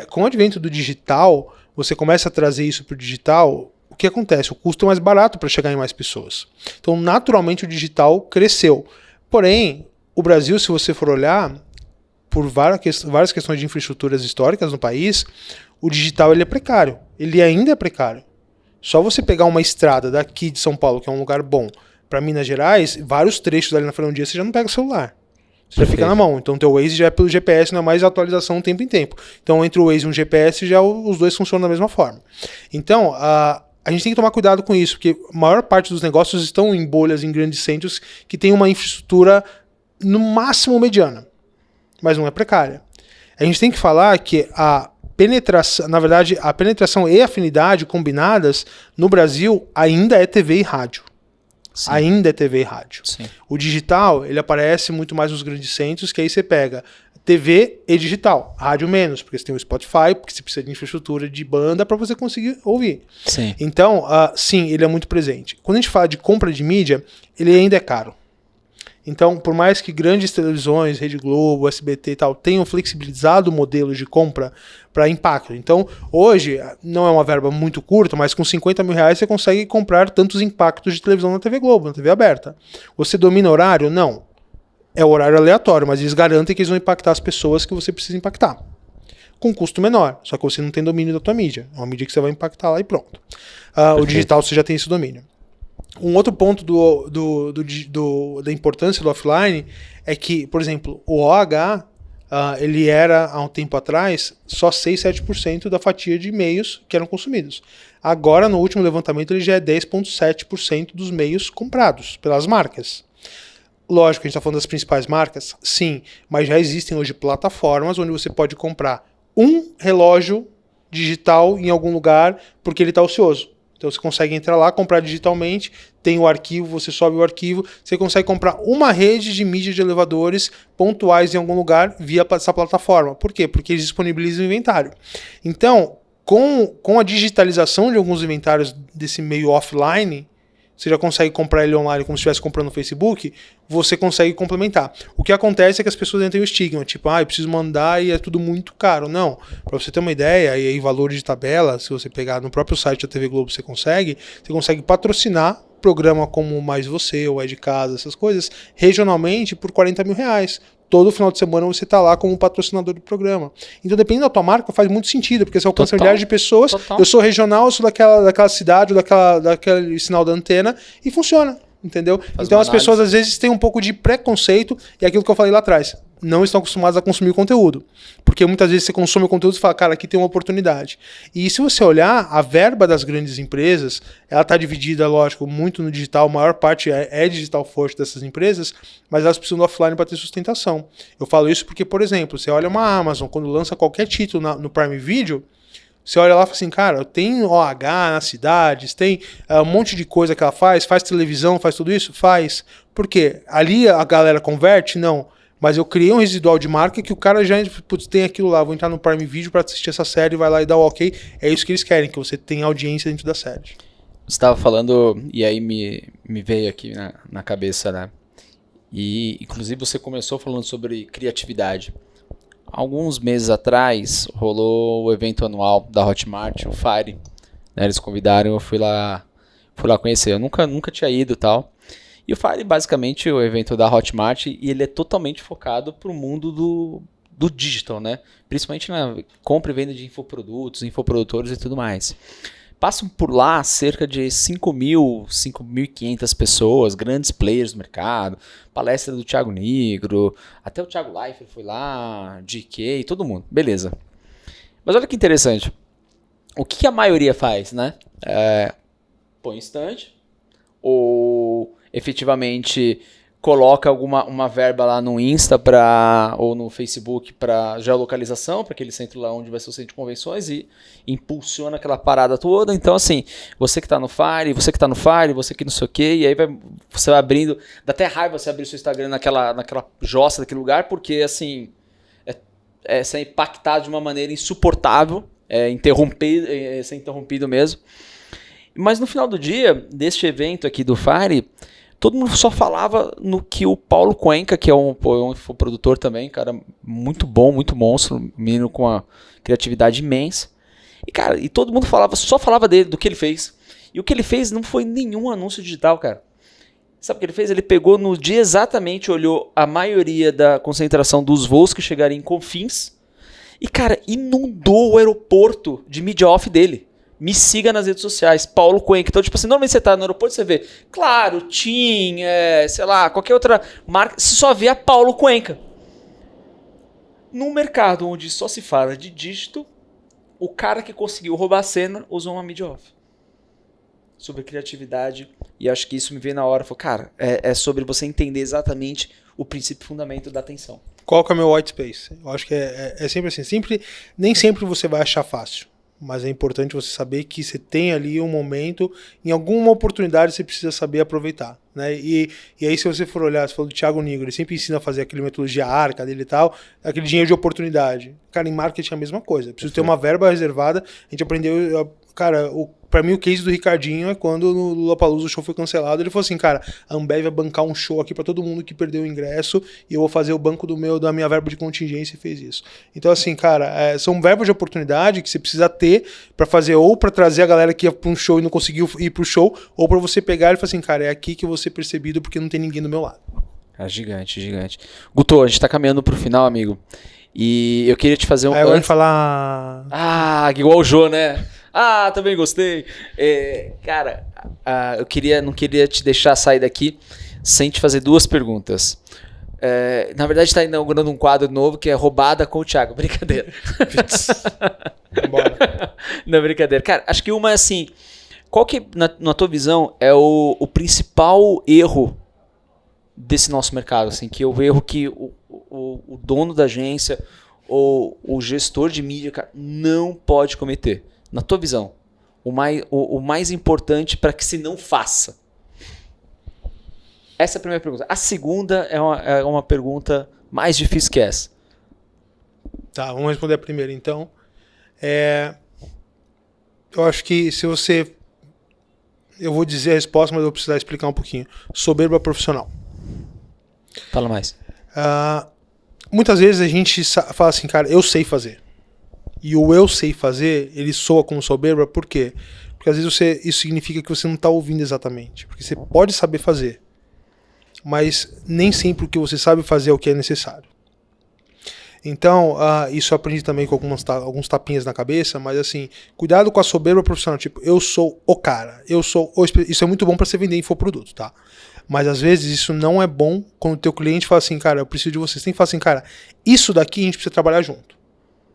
Com o advento do digital, você começa a trazer isso para o digital, o que acontece? O custo é mais barato para chegar em mais pessoas. Então, naturalmente, o digital cresceu. Porém, o Brasil, se você for olhar, por várias questões de infraestruturas históricas no país, o digital ele é precário. Ele ainda é precário. Só você pegar uma estrada daqui de São Paulo, que é um lugar bom, para Minas Gerais, vários trechos ali na Fernão Dias, você já não pega o celular. Você já fica na mão. Então, o teu Waze já é pelo GPS, não é mais atualização de tempo em tempo. Então, entre o Waze e um GPS, já os dois funcionam da mesma forma. Então, a gente tem que tomar cuidado com isso, porque a maior parte dos negócios estão em bolhas, em grandes centros, que tem uma infraestrutura, no máximo, mediana. Mas não é precária. A gente tem que falar que penetração, na verdade, a penetração e afinidade combinadas no Brasil ainda é TV e rádio. Sim. Ainda é TV e rádio. Sim. O digital, ele aparece muito mais nos grandes centros, que aí você pega TV e digital. Rádio menos, porque você tem o Spotify, porque você precisa de infraestrutura de banda para você conseguir ouvir. Sim. Então, sim, ele é muito presente. Quando a gente fala de compra de mídia, ele ainda é caro. Então, por mais que grandes televisões, Rede Globo, SBT e tal, tenham flexibilizado o modelo de compra para impacto. Então, hoje, não é uma verba muito curta, mas com 50 mil reais você consegue comprar tantos impactos de televisão na TV Globo, na TV aberta. Você domina o horário? Não. É o horário aleatório, mas eles garantem que eles vão impactar as pessoas que você precisa impactar. Com custo menor, só que você não tem domínio da tua mídia. É uma mídia que você vai impactar lá e pronto. O digital você já tem esse domínio. Um outro ponto da importância do offline é que, por exemplo, o OH, ele era, há um tempo atrás, só 6, 7% da fatia de e-mails que eram consumidos. Agora, no último levantamento, ele já é 10,7% dos e-mails comprados pelas marcas. Lógico, a gente está falando das principais marcas, sim, mas já existem hoje plataformas onde você pode comprar um relógio digital em algum lugar porque ele está ocioso. Então você consegue entrar lá, comprar digitalmente, tem o arquivo, você sobe o arquivo, você consegue comprar uma rede de mídia de elevadores pontuais em algum lugar via essa plataforma. Por quê? Porque eles disponibilizam o inventário. Então, com a digitalização de alguns inventários desse meio offline, você já consegue comprar ele online como se estivesse comprando no Facebook, você consegue complementar. O que acontece é que as pessoas entram em estigma, tipo, eu preciso mandar e é tudo muito caro. Não, para você ter uma ideia, e aí valor de tabela, se você pegar no próprio site da TV Globo, você consegue patrocinar programa como Mais Você, ou É de Casa, essas coisas, regionalmente por R$40 mil. Todo final de semana você está lá como patrocinador do programa. Então, dependendo da tua marca, faz muito sentido, porque você alcança milhares de pessoas. Total. Eu sou regional, eu sou daquela cidade, ou daquele sinal da antena, e funciona, entendeu? Então, as pessoas às vezes têm um pouco de preconceito, e aquilo que eu falei lá atrás, não estão acostumados a consumir conteúdo. Porque muitas vezes você consome o conteúdo e fala, cara, aqui tem uma oportunidade. E se você olhar, a verba das grandes empresas, ela está dividida, lógico, muito no digital, a maior parte é digital forte dessas empresas, mas elas precisam do offline para ter sustentação. Eu falo isso porque, por exemplo, você olha uma Amazon, quando lança qualquer título no Prime Video, você olha lá e fala assim, cara, tem OH nas cidades, tem um monte de coisa que ela faz televisão, faz tudo isso? Faz. Por quê? Ali a galera converte? Não. Mas eu criei um residual de marca que o cara já tem aquilo lá, vou entrar no Prime Video para assistir essa série, vai lá e dá o ok. É isso que eles querem, que você tenha audiência dentro da série. Você estava falando, e aí me veio aqui na cabeça, né? E inclusive você começou falando sobre criatividade. Alguns meses atrás rolou o evento anual da Hotmart, o Fire. Né? Eles convidaram, eu fui lá conhecer. Eu nunca tinha ido e tal. E o Fire, basicamente, é o evento da Hotmart, e ele é totalmente focado para o mundo do digital, né? Principalmente na compra e venda de infoprodutos, infoprodutores e tudo mais. Passam por lá cerca de 5.500 pessoas, grandes players do mercado, palestra do Thiago Nigro, até o Thiago Leifert foi lá, GK, todo mundo, beleza. Mas olha que interessante, o que a maioria faz, né? Põe stand, ou efetivamente coloca uma verba lá no Insta ou no Facebook para geolocalização, para aquele centro lá onde vai ser o centro de convenções, e impulsiona aquela parada toda. Então, assim, você que está no Fire, você que está no Fire, você que não sei o quê, e aí você vai abrindo, dá até raiva você abrir o seu Instagram naquela jossa daquele lugar, porque, assim, você é impactado de uma maneira insuportável, ser interrompido mesmo. Mas no final do dia, deste evento aqui do Fire, todo mundo só falava no que o Paulo Cuenca, que é um produtor também, cara, muito bom, muito monstro, menino com uma criatividade imensa. E, cara, todo mundo só falava dele, do que ele fez. E o que ele fez não foi nenhum anúncio digital, cara. Sabe o que ele fez? Ele pegou no dia exatamente, olhou a maioria da concentração dos voos que chegariam em Confins e, cara, inundou o aeroporto de mídia off dele. Me siga nas redes sociais, Paulo Cuenca. Então, tipo assim, normalmente você tá no aeroporto, você vê, claro, TIM, sei lá, qualquer outra marca, você só vê a Paulo Cuenca. Num mercado onde só se fala de dígito, o cara que conseguiu roubar a cena usou uma mídia off. Sobre criatividade, e acho que isso me veio na hora. Falei, cara, é sobre você entender exatamente o princípio e fundamento da atenção. Qual que é o meu white space? Eu acho que é sempre assim, nem sempre você vai achar fácil. Mas é importante você saber que você tem ali um momento, em alguma oportunidade você precisa saber aproveitar, né? E aí se você for olhar, você falou do Thiago Nigro, ele sempre ensina a fazer aquele metodologia ARCA dele e tal, aquele dinheiro de oportunidade. Cara, em marketing é a mesma coisa, preciso ter uma verba reservada, a gente aprendeu, cara, pra mim o case do Ricardinho é quando no Lollapalooza o show foi cancelado, ele falou assim, cara, a Ambev vai bancar um show aqui pra todo mundo que perdeu o ingresso e eu vou fazer o banco da minha verba de contingência, e fez isso. Então assim, cara, são verbas de oportunidade que você precisa ter pra fazer, ou pra trazer a galera que ia pra um show e não conseguiu ir pro show, ou pra você pegar e falar assim, cara, é aqui que eu vou ser percebido porque não tem ninguém do meu lado. Gigante, gigante. Guto, a gente tá caminhando pro final, amigo, e eu queria te fazer eu gosto de falar... igual o Jô, né? Também gostei. Cara, não queria te deixar sair daqui sem te fazer 2 perguntas. Na verdade, está inaugurando um quadro novo que é Roubada com o Thiago. Brincadeira. Bora. Não, brincadeira. Cara, acho que uma é assim, qual que, na tua visão, é o principal erro desse nosso mercado? Assim, que é o erro que o dono da agência ou o gestor de mídia, cara, não pode cometer. Na tua visão, o mais importante para que se não faça. Essa é a primeira pergunta. A segunda é uma pergunta mais difícil que essa. Tá, vamos responder a primeira então. Eu acho que se você... Eu vou dizer a resposta, mas eu vou precisar explicar um pouquinho. Soberba profissional. Fala mais. Muitas vezes a gente fala assim, cara, eu sei fazer. E o eu sei fazer, ele soa como soberba, por quê? Porque às vezes isso significa que você não está ouvindo exatamente. Porque você pode saber fazer, mas nem sempre o que você sabe fazer é o que é necessário. Então, isso eu aprendi também com alguns tapinhas na cabeça, mas assim, cuidado com a soberba profissional, tipo, eu sou o cara, isso é muito bom para você vender infoproduto, tá? Mas às vezes isso não é bom quando o teu cliente fala assim, cara, eu preciso de você. Você tem que falar assim, cara, isso daqui a gente precisa trabalhar junto.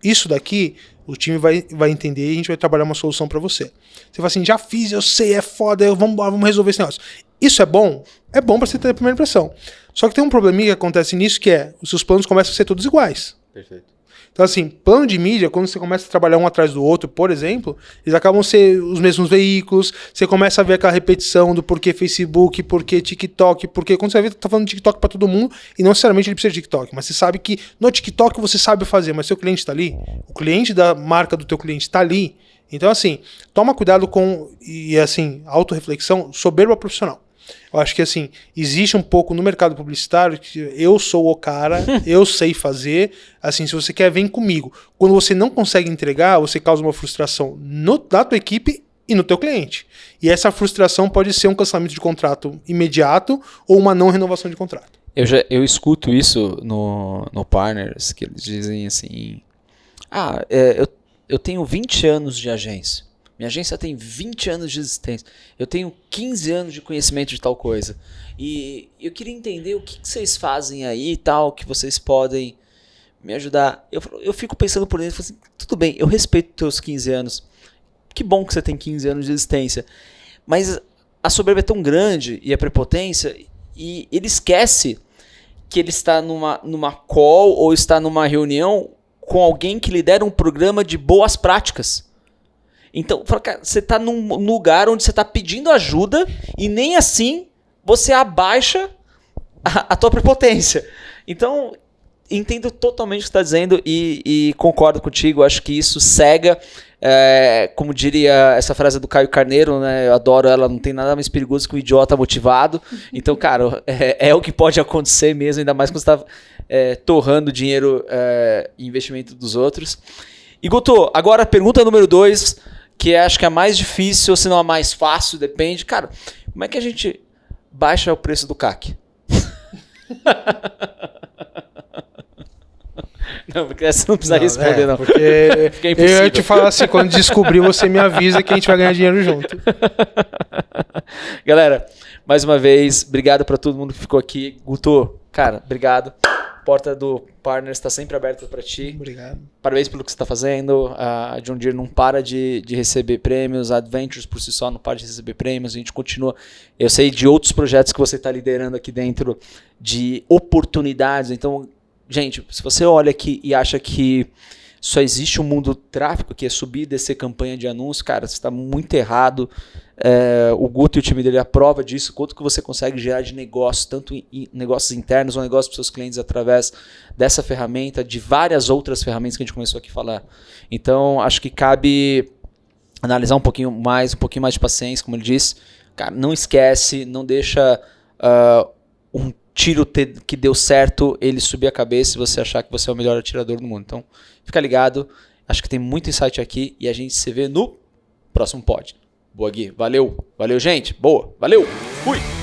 Isso daqui o time vai entender e a gente vai trabalhar uma solução para você. Você fala assim, já fiz, eu sei, é foda, vamos resolver esse negócio. Isso é bom para você ter a primeira impressão. Só que tem um probleminha que acontece nisso, que os seus planos começam a ser todos iguais. Perfeito. Então assim, plano de mídia, quando você começa a trabalhar um atrás do outro, por exemplo, eles acabam ser os mesmos veículos, você começa a ver aquela repetição do porquê Facebook, porquê TikTok, porque quando você vê, tá falando de TikTok para todo mundo, e não necessariamente ele precisa de TikTok, mas você sabe que no TikTok você sabe fazer, mas seu cliente está ali, o cliente da marca do teu cliente está ali, então assim, toma cuidado com, e assim, autorreflexão, soberba profissional. Eu acho que assim, existe um pouco no mercado publicitário que eu sou o cara, eu sei fazer, assim, se você quer, vem comigo. Quando você não consegue entregar, você causa uma frustração na tua equipe e no teu cliente. E essa frustração pode ser um cancelamento de contrato imediato ou uma não renovação de contrato. Eu escuto isso no Partners, que eles dizem assim, eu tenho 20 anos de agência. Minha agência tem 20 anos de existência. Eu tenho 15 anos de conhecimento de tal coisa. E eu queria entender o que vocês fazem aí e tal, que vocês podem me ajudar. Eu fico pensando por dentro, assim, tudo bem, eu respeito os teus 15 anos. Que bom que você tem 15 anos de existência. Mas a soberba é tão grande e a prepotência, e ele esquece que ele está numa call ou está numa reunião com alguém que lidera um programa de boas práticas. Então, cara, você está num lugar onde você está pedindo ajuda e nem assim você abaixa a tua prepotência. Então, entendo totalmente o que você está dizendo e concordo contigo. Acho que isso cega, como diria essa frase do Caio Carneiro, né? Eu adoro ela, não tem nada mais perigoso que um idiota motivado. Então, cara, é o que pode acontecer mesmo, ainda mais quando você está torrando dinheiro em investimento dos outros. E Guto, agora a pergunta número 2, que acho que é a mais difícil, ou se não a mais fácil, depende. Cara, como é que a gente baixa o preço do CAC? Não, porque essa não precisa responder, não. Porque eu ia te falar assim, quando descobrir, você me avisa que a gente vai ganhar dinheiro junto. Galera, mais uma vez, obrigado para todo mundo que ficou aqui. Guto, cara, obrigado. Porta do Partners está sempre aberta para ti. Obrigado. Parabéns pelo que você está fazendo. A John Deere não para de receber prêmios. A Adventures por si só não para de receber prêmios. A gente continua. Eu sei de outros projetos que você está liderando aqui dentro, de oportunidades. Então, gente, se você olha aqui e acha que só existe um mundo do tráfego, que é subir e descer campanha de anúncio, cara, você está muito errado. O Guto e o time dele é a prova disso, quanto que você consegue gerar de negócio, tanto em negócios internos ou negócios para os seus clientes através dessa ferramenta, de várias outras ferramentas que a gente começou aqui a falar. Então, acho que cabe analisar um pouquinho mais de paciência, como ele disse. Cara, não esquece, não deixa um tiro que deu certo ele subir a cabeça e você achar que você é o melhor atirador do mundo. Então, fica ligado, acho que tem muito insight aqui e a gente se vê no próximo pod. Boa, Gui. Valeu. Valeu, gente. Boa. Valeu. Fui.